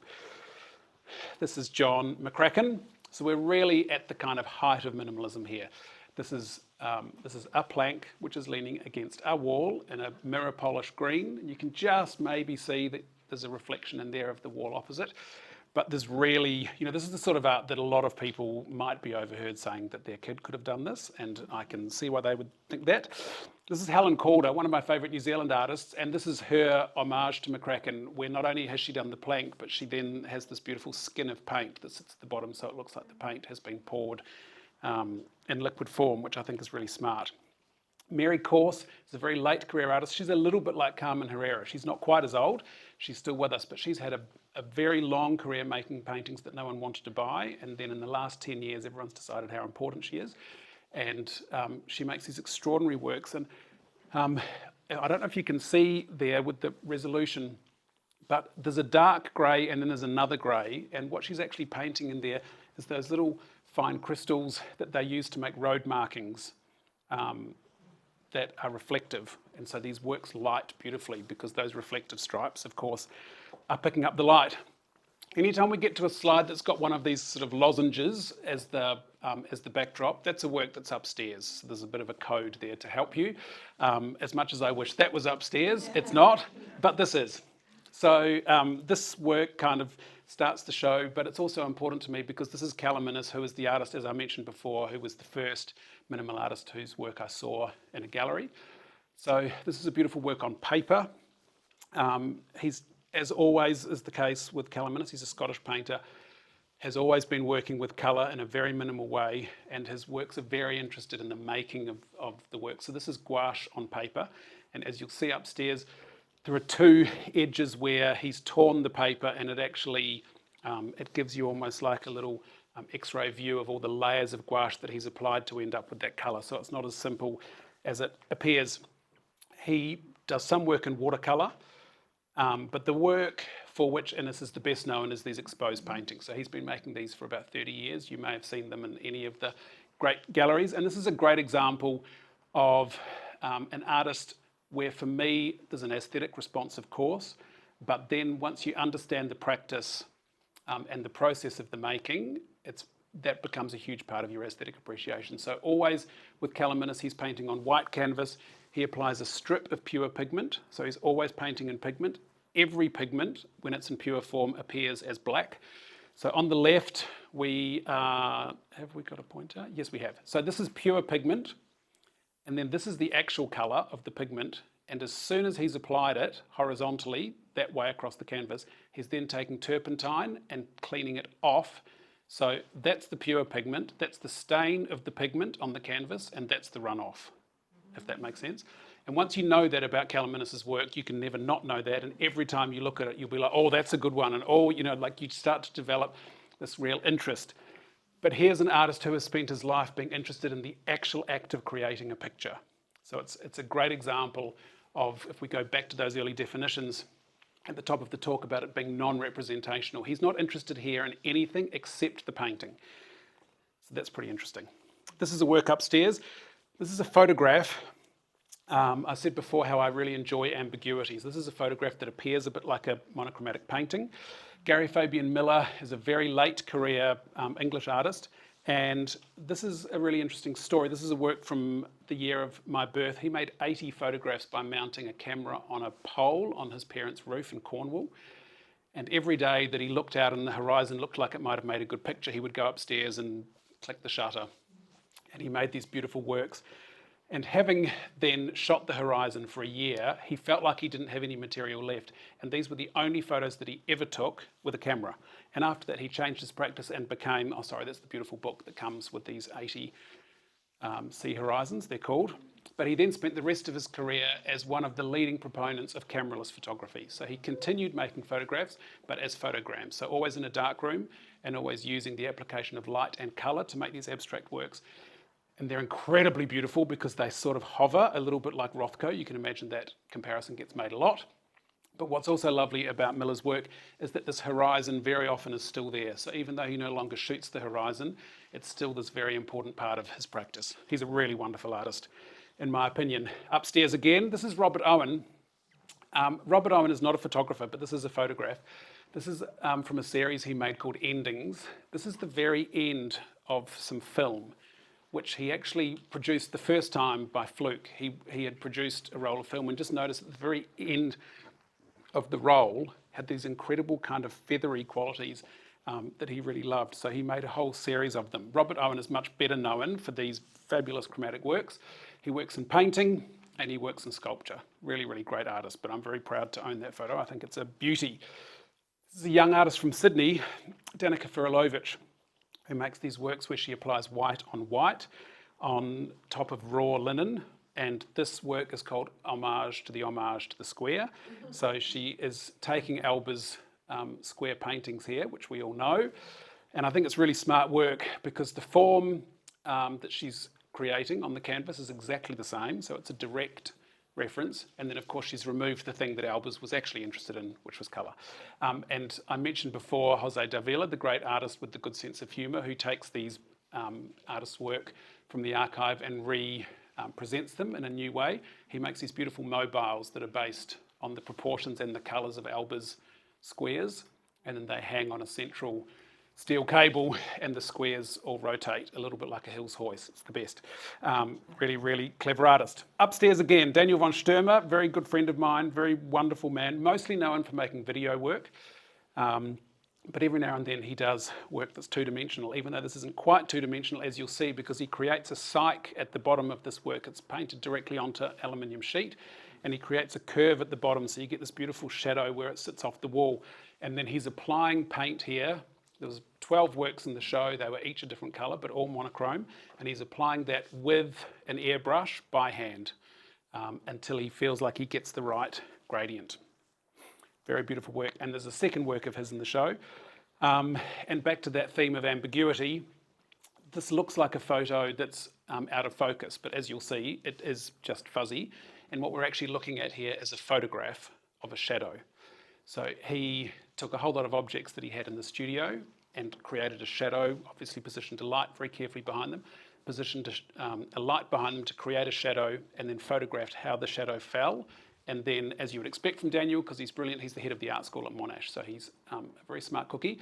This is John McCracken. So we're really at the kind of height of minimalism here. This is a plank which is leaning against a wall in a mirror polished green. And you can just maybe see that there's a reflection in there of the wall opposite. But there's really, this is the sort of art that a lot of people might be overheard saying that their kid could have done this, and I can see why they would think that. This is Helen Calder, one of my favourite New Zealand artists, and this is her homage to McCracken, where not only has she done the plank, but she then has this beautiful skin of paint that sits at the bottom, so it looks like the paint has been poured in liquid form, which I think is really smart. Mary Corse is a very late career artist. She's a little bit like Carmen Herrera. She's not quite as old. She's still with us, but she's had a very long career making paintings that no one wanted to buy. And then in the last 10 years, everyone's decided how important she is. And she makes these extraordinary works. And I don't know if you can see there with the resolution, but there's a dark grey and then there's another grey. And what she's actually painting in there is those little fine crystals that they use to make road markings that are reflective. And so these works light beautifully because those reflective stripes, of course, are picking up the light. Anytime we get to a slide that's got one of these sort of lozenges as the backdrop, that's a work that's upstairs. So there's a bit of a code there to help you. As much as I wish that was upstairs, it's not, but this is. So this work kind of starts the show, but it's also important to me because this is Callum Innes, who is the artist, as I mentioned before, who was the first minimal artist whose work I saw in a gallery. So this is a beautiful work on paper. He's, as always is the case with Callum Innes, he's a Scottish painter, has always been working with colour in a very minimal way, and his works are very interested in the making of the work. So this is gouache on paper, and as you'll see upstairs, there are two edges where he's torn the paper, and it actually, it gives you almost like a little X-ray view of all the layers of gouache that he's applied to end up with that colour. So it's not as simple as it appears. He does some work in watercolour, but the work for which Innes is the best known is these exposed paintings. So he's been making these for about 30 years. You may have seen them in any of the great galleries. And this is a great example of an artist where, for me, there's an aesthetic response, of course, but then once you understand the practice and the process of the making, it's that becomes a huge part of your aesthetic appreciation. So always with Callimenis, he's painting on white canvas. He applies a strip of pure pigment, so he's always painting in pigment. Every pigment, when it's in pure form, appears as black. So on the left, have we got a pointer? Yes, we have. So this is pure pigment, and then this is the actual colour of the pigment. And as soon as he's applied it horizontally, that way across the canvas, he's then taking turpentine and cleaning it off. So that's the pure pigment, that's the stain of the pigment on the canvas, and that's the runoff, if that makes sense. And once you know that about Callimenis' work, you can never not know that. And every time you look at it, you'll be like, oh, that's a good one. And oh, like you start to develop this real interest. But here's an artist who has spent his life being interested in the actual act of creating a picture. So it's a great example of, if we go back to those early definitions at the top of the talk about it being non-representational. He's not interested here in anything except the painting. So that's pretty interesting. This is a work upstairs. This is a photograph. I said before how I really enjoy ambiguities. This is a photograph that appears a bit like a monochromatic painting. Gary Fabian Miller is a very late career English artist, and this is a really interesting story. This is a work from the year of my birth. He made 80 photographs by mounting a camera on a pole on his parents' roof in Cornwall. And every day that he looked out on the horizon, looked like it might have made a good picture, he would go upstairs and click the shutter. And he made these beautiful works. And having then shot the horizon for a year, he felt like he didn't have any material left. And these were the only photos that he ever took with a camera. And after that, he changed his practice and became, that's the beautiful book that comes with these 80 sea horizons, they're called. But he then spent the rest of his career as one of the leading proponents of cameraless photography. So he continued making photographs, but as photograms. So always in a dark room and always using the application of light and colour to make these abstract works. And they're incredibly beautiful because they sort of hover a little bit like Rothko. You can imagine that comparison gets made a lot. But what's also lovely about Miller's work is that this horizon very often is still there. So even though he no longer shoots the horizon, it's still this very important part of his practice. He's a really wonderful artist, in my opinion. Upstairs again, this is Robert Owen. Robert Owen is not a photographer, but this is a photograph. This is from a series he made called Endings. This is the very end of some film, which he actually produced the first time by fluke. He had produced a roll of film and just noticed at the very end of the roll had these incredible kind of feathery qualities that he really loved. So he made a whole series of them. Robert Owen is much better known for these fabulous chromatic works. He works in painting and he works in sculpture. Really, really great artist, but I'm very proud to own that photo. I think it's a beauty. This is a young artist from Sydney, Danica Furilovic, who makes these works where she applies white on top of raw linen. And this work is called Homage to the Square. So she is taking Alba's square paintings here, which we all know. And I think it's really smart work because the form that she's creating on the canvas is exactly the same. So it's a direct reference. And then, of course, she's removed the thing that Albers was actually interested in, which was colour. And I mentioned before Jose Davila, the great artist with the good sense of humour, who takes these artists' work from the archive and presents them in a new way. He makes these beautiful mobiles that are based on the proportions and the colours of Albers' squares, and then they hang on a central steel cable and the squares all rotate a little bit like a Hills hoist. It's the best. Really, really clever artist. Upstairs again, Daniel von Sturmer, very good friend of mine, very wonderful man, mostly known for making video work. But every now and then he does work that's two-dimensional, even though this isn't quite two-dimensional, as you'll see, because he creates a cyc at the bottom of this work. It's painted directly onto aluminium sheet, and he creates a curve at the bottom, so you get this beautiful shadow where it sits off the wall. And then he's applying paint here. There was 12 works in the show. They were each a different colour, but all monochrome. And he's applying that with an airbrush by hand until he feels like he gets the right gradient. Very beautiful work. And there's a second work of his in the show. And back to that theme of ambiguity, this looks like a photo that's out of focus, but as you'll see, it is just fuzzy. And what we're actually looking at here is a photograph of a shadow. So he took a whole lot of objects that he had in the studio and created a shadow, obviously positioned a light very carefully behind them, positioned a light behind them to create a shadow, and then photographed how the shadow fell. And then, as you would expect from Daniel, because he's brilliant, he's the head of the art school at Monash, so he's a very smart cookie.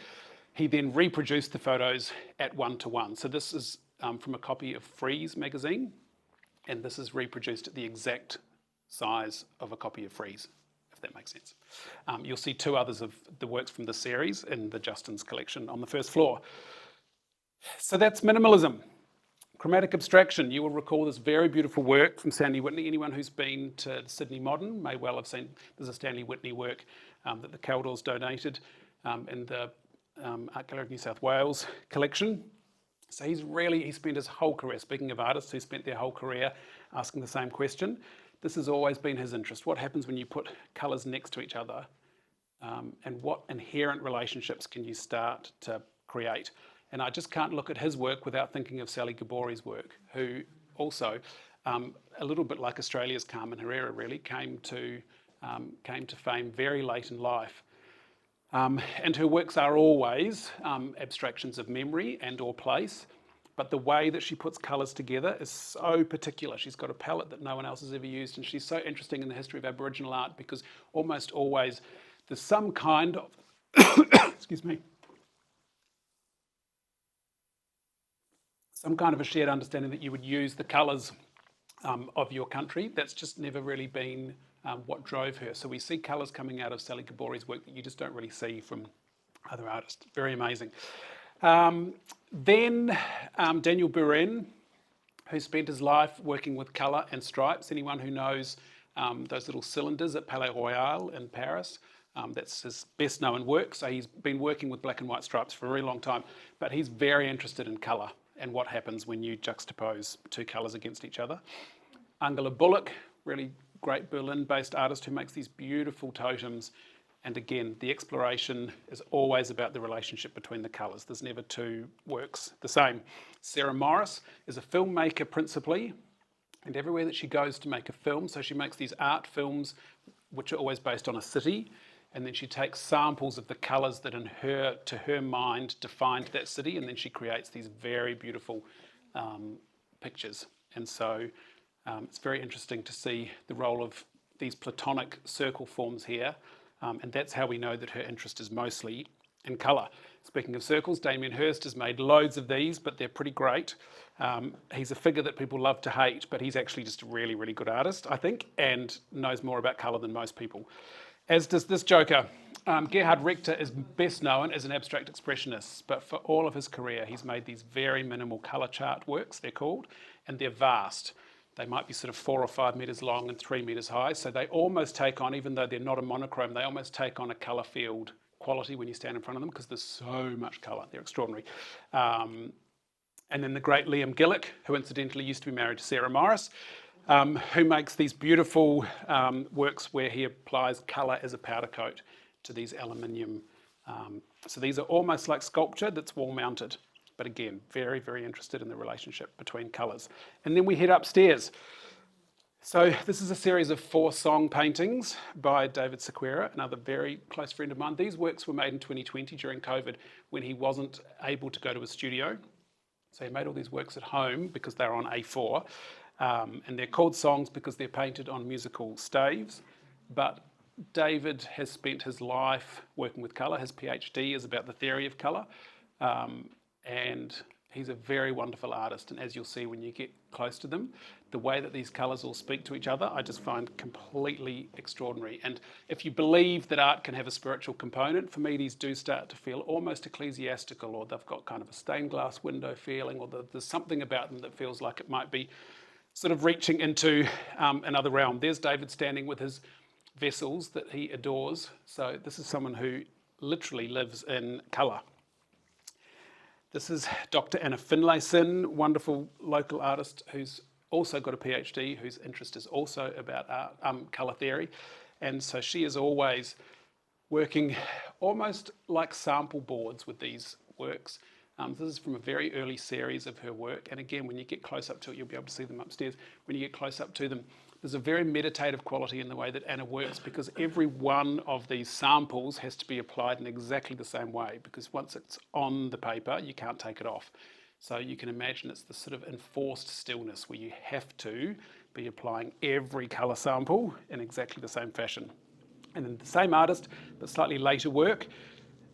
He then reproduced the photos at 1:1. So this is from a copy of Frieze magazine, and this is reproduced at the exact size of a copy of Frieze, if that makes sense. You'll see two others of the works from the series in the Justin's collection on the first floor. So that's minimalism. Chromatic abstraction. You will recall this very beautiful work from Stanley Whitney. Anyone who's been to Sydney Modern may well have seen, there's a Stanley Whitney work that the Caldors donated in the Art Gallery of New South Wales collection. So he spent his whole career, speaking of artists who spent their whole career asking the same question, this has always been his interest. What happens when you put colours next to each other, and what inherent relationships can you start to create? And I just can't look at his work without thinking of Sally Gabori's work, who also, a little bit like Australia's Carmen Herrera really, came to fame very late in life. And her works are always abstractions of memory and or place, but the way that she puts colours together is so particular. She's got a palette that no one else has ever used, and she's so interesting in the history of Aboriginal art because almost always there's some kind of, excuse me, some kind of a shared understanding that you would use the colours of your country. That's just never really been what drove her. So we see colours coming out of Sally Gabori's work that you just don't really see from other artists. Very amazing. Then Daniel Buren, who spent his life working with colour and stripes. Anyone who knows those little cylinders at Palais Royal in Paris, that's his best known work. So he's been working with black and white stripes for a very long time, but he's very interested in colour and what happens when you juxtapose two colours against each other. Angela Bullock, really great Berlin-based artist who makes these beautiful totems. And again, the exploration is always about the relationship between the colours. There's never two works the same. Sarah Morris is a filmmaker principally, and everywhere that she goes to make a film, so she makes these art films which are always based on a city, and then she takes samples of the colours that to her mind defined that city, and then she creates these very beautiful pictures. And so it's very interesting to see the role of these platonic circle forms here, and that's how we know that her interest is mostly in colour. Speaking of circles, Damien Hirst has made loads of these, but they're pretty great. He's a figure that people love to hate, but he's actually just a really, really good artist, I think, and knows more about colour than most people. As does this joker. Gerhard Richter is best known as an abstract expressionist, but for all of his career, he's made these very minimal colour chart works, they're called, and they're vast. They might be sort of 4 or 5 metres long and 3 metres high, so they almost take on, even though they're not a monochrome, they almost take on a colour field quality when you stand in front of them because there's so much colour. They're extraordinary. And then the great Liam Gillick, who incidentally used to be married to Sarah Morris, who makes these beautiful works where he applies colour as a powder coat to these aluminium. So these are almost like sculpture that's wall mounted. But again, very, very interested in the relationship between colours. And then we head upstairs. So this is a series of 4 song paintings by David Sequeira, another very close friend of mine. These works were made in 2020 during COVID when he wasn't able to go to a studio. So he made all these works at home because they're on A4. And they're called songs because they're painted on musical staves. But David has spent his life working with colour. His PhD is about the theory of colour. And he's a very wonderful artist. And as you'll see when you get close to them, the way that these colours all speak to each other, I just find completely extraordinary. And if you believe that art can have a spiritual component, for me these do start to feel almost ecclesiastical, or they've got kind of a stained glass window feeling, or there's something about them that feels like it might be sort of reaching into another realm. There's David standing with his vessels that he adores. So this is someone who literally lives in colour. This is Dr. Anna Finlayson, wonderful local artist who's also got a PhD, whose interest is also about colour theory. And so she is always working almost like sample boards with these works. This is from a very early series of her work. And again, when you get close up to it, you'll be able to see them upstairs. When you get close up to them, there's a very meditative quality in the way that Anna works, because every one of these samples has to be applied in exactly the same way, because once it's on the paper, you can't take it off. So you can imagine it's the sort of enforced stillness where you have to be applying every colour sample in exactly the same fashion. And then the same artist, but slightly later work.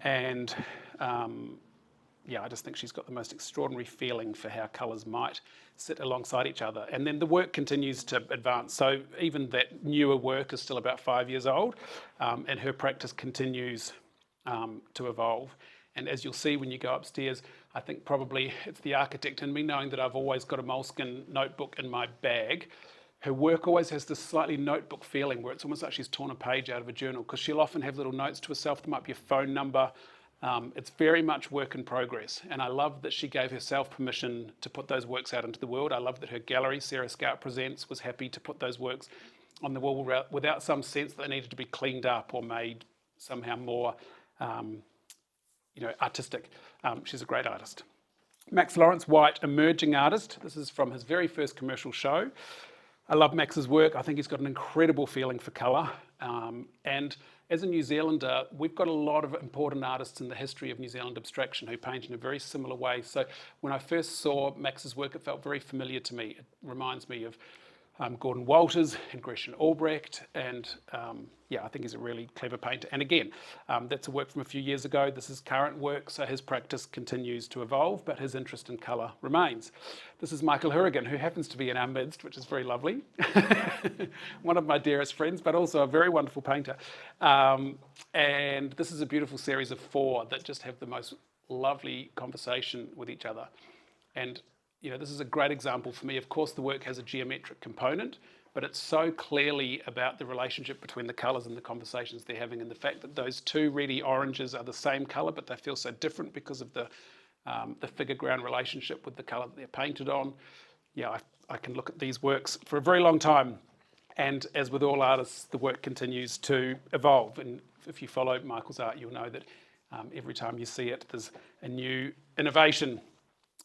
And Yeah, I just think she's got the most extraordinary feeling for how colours might sit alongside each other. And then the work continues to advance. So even that newer work is still about 5 years old, and her practice continues to evolve. And as you'll see when you go upstairs, I think probably it's the architect in me, knowing that I've always got a moleskin notebook in my bag. Her work always has this slightly notebook feeling where it's almost like she's torn a page out of a journal, because she'll often have little notes to herself. There might be a phone number. It's very much work in progress, and I love that she gave herself permission to put those works out into the world. I love that her gallery, Sarah Scout Presents, was happy to put those works on the wall without some sense that they needed to be cleaned up or made somehow more artistic. She's a great artist. Max Lawrence White, emerging artist. This is from his very first commercial show. I love Max's work. I think he's got an incredible feeling for colour. And as a New Zealander, we've got a lot of important artists in the history of New Zealand abstraction who paint in a very similar way. So when I first saw Max's work, it felt very familiar to me. It reminds me of Gordon Walters and Grecian Albrecht, and I think he's a really clever painter. And again, that's a work from a few years ago. This is current work, so his practice continues to evolve, but his interest in colour remains. This is Michael Hurrigan, who happens to be in our midst, which is very lovely. One of my dearest friends, but also a very wonderful painter. And this is a beautiful series of 4 that just have the most lovely conversation with each other. And this is a great example for me. Of course, the work has a geometric component, but it's so clearly about the relationship between the colours and the conversations they're having, and the fact that those 2 reedy oranges are the same colour, but they feel so different because of the figure-ground relationship with the colour that they're painted on. I can look at these works for a very long time. And as with all artists, the work continues to evolve. And if you follow Michael's art, you'll know that every time you see it, there's a new innovation.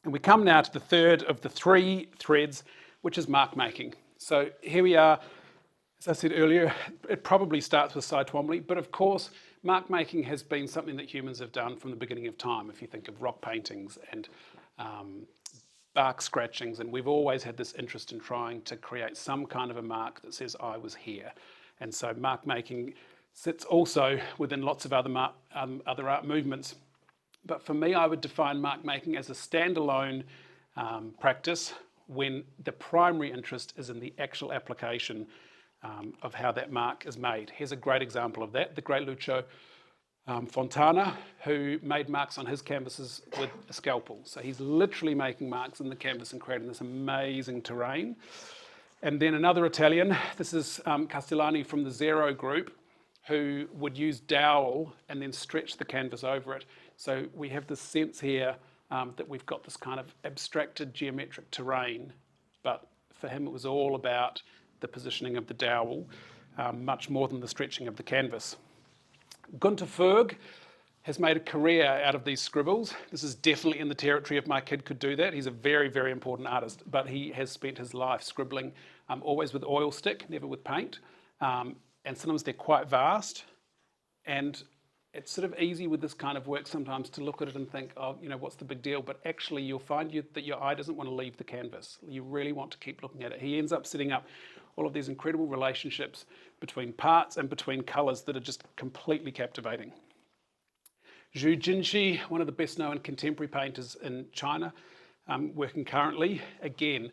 And we come now to the third of the 3 threads, which is markmaking. So here we are. As I said earlier, it probably starts with Cy Twombly, but of course, markmaking has been something that humans have done from the beginning of time. If you think of rock paintings and bark scratchings, and we've always had this interest in trying to create some kind of a mark that says, I was here. And so markmaking sits also within lots of other art movements. But for me, I would define markmaking as a standalone practice when the primary interest is in the actual application of how that mark is made. Here's a great example of that. The great Lucio Fontana, who made marks on his canvases with a scalpel. So he's literally making marks in the canvas and creating this amazing terrain. And then another Italian, this is Castellani from the Zero group, who would use dowel and then stretch the canvas over it. So we have this sense here that we've got this kind of abstracted geometric terrain, but for him it was all about the positioning of the dowel, much more than the stretching of the canvas. Gunter Ferg has made a career out of these scribbles. This is definitely in the territory of my kid could do that. He's a very, very important artist, but he has spent his life scribbling, always with oil stick, never with paint. And sometimes they're quite vast. And it's sort of easy with this kind of work sometimes to look at it and think, oh, what's the big deal? But actually you'll find that your eye doesn't want to leave the canvas. You really want to keep looking at it. He ends up setting up all of these incredible relationships between parts and between colours that are just completely captivating. Zhu Jinshi, one of the best known contemporary painters in China, working currently. Again,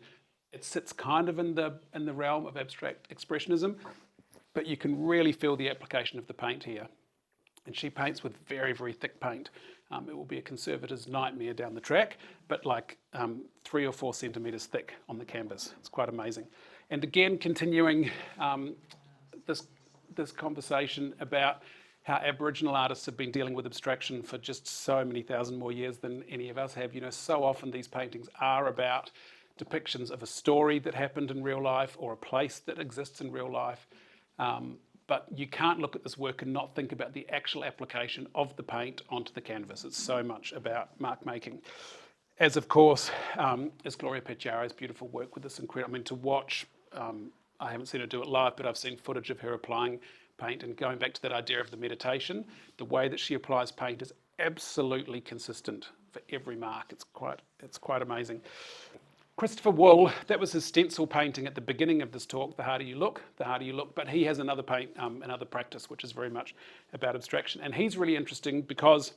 it sits kind of in the realm of abstract expressionism, but you can really feel the application of the paint here. And she paints with very, very thick paint. It will be a conservator's nightmare down the track, but like 3 or 4 centimetres thick on the canvas. It's quite amazing. And again, continuing this conversation about how Aboriginal artists have been dealing with abstraction for just so many thousand more years than any of us have. So often these paintings are about depictions of a story that happened in real life or a place that exists in real life. But you can't look at this work and not think about the actual application of the paint onto the canvas. It's so much about mark making. As of course, is Gloria Pecciaro's beautiful work with this incredible, to watch, I haven't seen her do it live, but I've seen footage of her applying paint, and going back to that idea of the meditation, the way that she applies paint is absolutely consistent for every mark. It's quite amazing. Christopher Wool, that was his stencil painting at the beginning of this talk, The Harder You Look, but he has another practice which is very much about abstraction. And he's really interesting because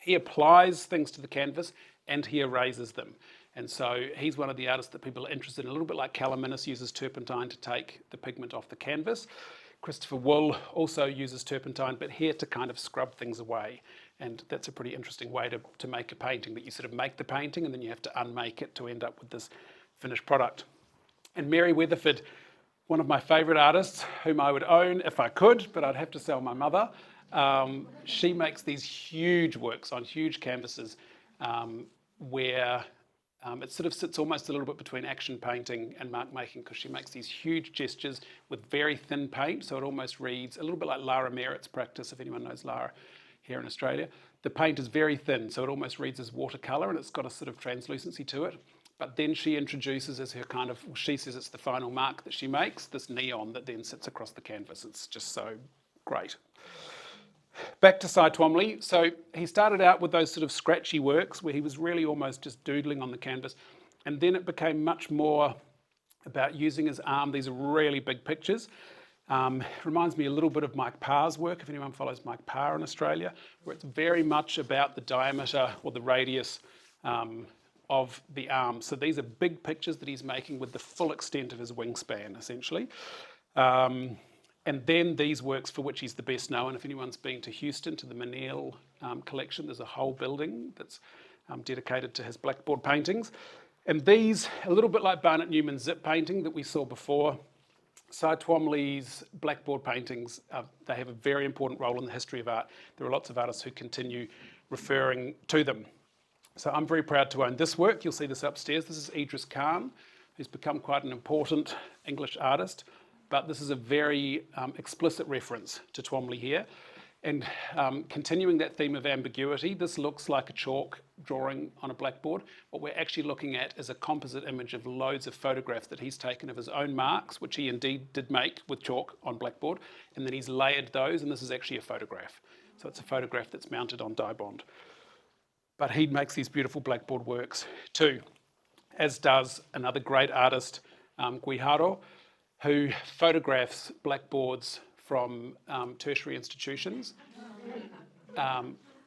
He applies things to the canvas and he erases them. And so he's one of the artists that people are interested in, a little bit like Calaminis uses turpentine to take the pigment off the canvas. Christopher Wool also uses turpentine, but here to kind of scrub things away. And that's a pretty interesting way to make a painting, that you sort of make the painting and then you have to unmake it to end up with this finished product. And Mary Weatherford, one of my favourite artists, whom I would own if I could, but I'd have to sell my mother. She makes these huge works on huge canvases where it sort of sits almost a little bit between action painting and mark making, because she makes these huge gestures with very thin paint, so it almost reads a little bit like Lara Merritt's practice, if anyone knows Lara here in Australia. The paint is very thin, so it almost reads as watercolour, and it's got a sort of translucency to it. But then she introduces as her kind of, she says it's the final mark that she makes, this neon that then sits across the canvas. It's just so great. Back to Cy Twombly. So he started out with those sort of scratchy works where he was really almost just doodling on the canvas. And then it became much more about using his arm. These are really big pictures. Reminds me a little bit of Mike Parr's work, if anyone follows Mike Parr in Australia, where it's very much about the diameter or the radius of the arm. So these are big pictures that he's making with the full extent of his wingspan, essentially. And then these works for which he's the best known. If anyone's been to Houston, to the Menil collection, there's a whole building that's dedicated to his blackboard paintings. And these, a little bit like Barnett Newman's zip painting that we saw before, Cy Twombly's blackboard paintings, they have a very important role in the history of art. There are lots of artists who continue referring to them. So I'm very proud to own this work. You'll see this upstairs. This is Idris Khan, who's become quite an important English artist. But this is a very explicit reference to Twombly here. And continuing that theme of ambiguity, this looks like a chalk drawing on a blackboard. What we're actually looking at is a composite image of loads of photographs that he's taken of his own marks, which he indeed did make with chalk on blackboard. And then he's layered those, and this is actually a photograph. So it's a photograph that's mounted on dye bond. But he makes these beautiful blackboard works too, as does another great artist, Guijarro, who photographs blackboards from tertiary institutions.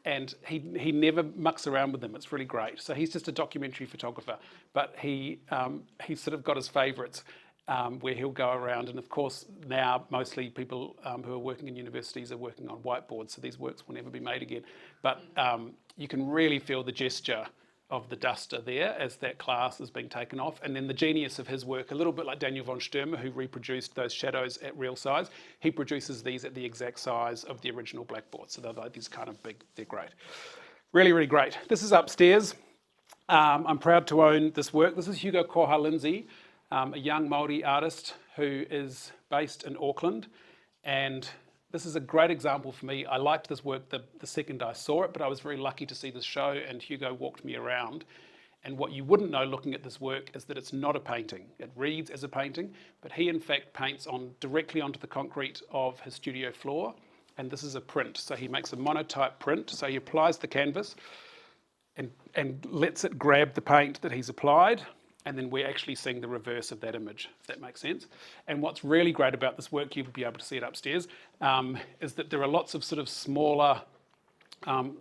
And he never mucks around with them. It's really great. So he's just a documentary photographer, but he's sort of got his favourites where he'll go around. And of course, now mostly people who are working in universities are working on whiteboards, so these works will never be made again. But you can really feel the gesture of the duster there as that class is being taken off. And then the genius of his work, a little bit like Daniel von Sturmer, who reproduced those shadows at real size, he produces these at the exact size of the original blackboard. So they're like these kind of big, they're great. Really, really great. This is upstairs. I'm proud to own this work. This is Hugo Koha Lindsay, a young Māori artist who is based in Auckland. And this is a great example for me. I liked this work the second I saw it, but I was very lucky to see this show, and Hugo walked me around. And what you wouldn't know looking at this work is that it's not a painting. It reads as a painting, but he in fact paints directly onto the concrete of his studio floor. And this is a print. So he makes a monotype print. So he applies the canvas and lets it grab the paint that he's applied. And then we're actually seeing the reverse of that image, if that makes sense. And what's really great about this work, you'll be able to see it upstairs, is that there are lots of sort of smaller,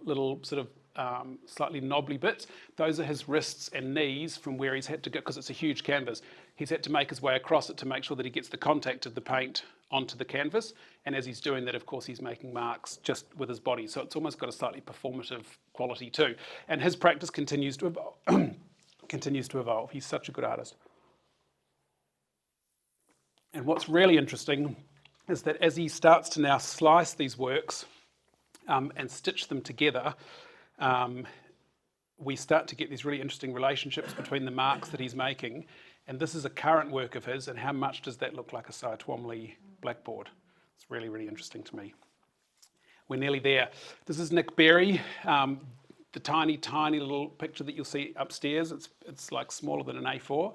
little sort of slightly knobbly bits. Those are his wrists and knees from where he's had to go, because it's a huge canvas. He's had to make his way across it to make sure that he gets the contact of the paint onto the canvas. And as he's doing that, of course, he's making marks just with his body. So it's almost got a slightly performative quality too. And his practice continues to evolve. He's such a good artist. And what's really interesting is that as he starts to now slice these works and stitch them together, we start to get these really interesting relationships between the marks that he's making. And this is a current work of his, and how much does that look like a Cy Twombly blackboard? It's really, really interesting to me. We're nearly there. This is Nick Berry. The tiny, tiny little picture that you'll see upstairs, it's like smaller than an A4.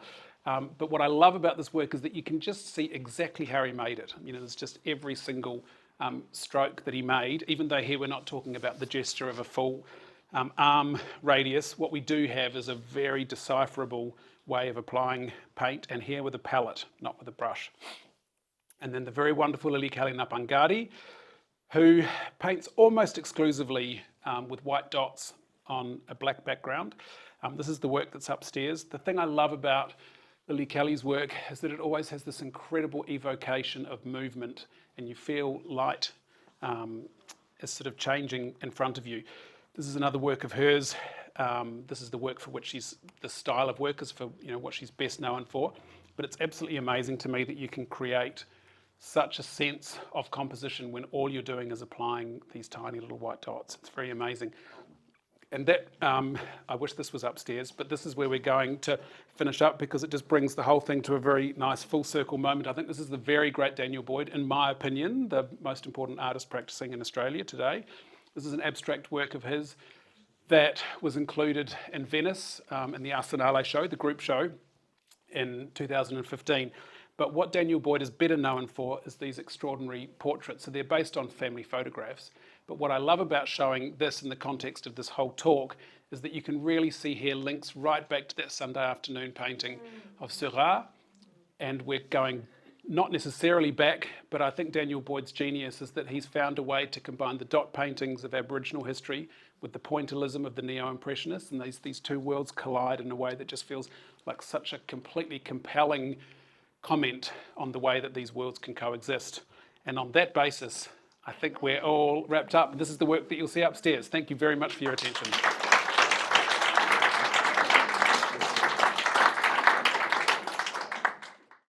But what I love about this work is that you can just see exactly how he made it. You know, there's just every single stroke that he made, even though here we're not talking about the gesture of a full arm radius. What we do have is a very decipherable way of applying paint, and here with a palette, not with a brush. And then the very wonderful Lili Kalinapangardi, who paints almost exclusively with white dots on a black background. This is the work that's upstairs. The thing I love about Lily Kelly's work is that it always has this incredible evocation of movement, and you feel light is sort of changing in front of you. This is another work of hers. This is the work for which the style of work is for what she's best known for. But it's absolutely amazing to me that you can create such a sense of composition when all you're doing is applying these tiny little white dots. It's very amazing. And that, I wish this was upstairs, but this is where we're going to finish up because it just brings the whole thing to a very nice full circle moment. I think this is the very great Daniel Boyd, in my opinion, the most important artist practicing in Australia today. This is an abstract work of his that was included in Venice in the Arsenale show, the group show, in 2015. But what Daniel Boyd is better known for is these extraordinary portraits. So they're based on family photographs. But what I love about showing this in the context of this whole talk is that you can really see here links right back to that Sunday afternoon painting of Seurat. And we're going not necessarily back, but I think Daniel Boyd's genius is that he's found a way to combine the dot paintings of Aboriginal history with the pointillism of the neo-impressionists, and these two worlds collide in a way that just feels like such a completely compelling comment on the way that these worlds can coexist. And on that basis, I think we're all wrapped up. This is the work that you'll see upstairs. Thank you very much for your attention.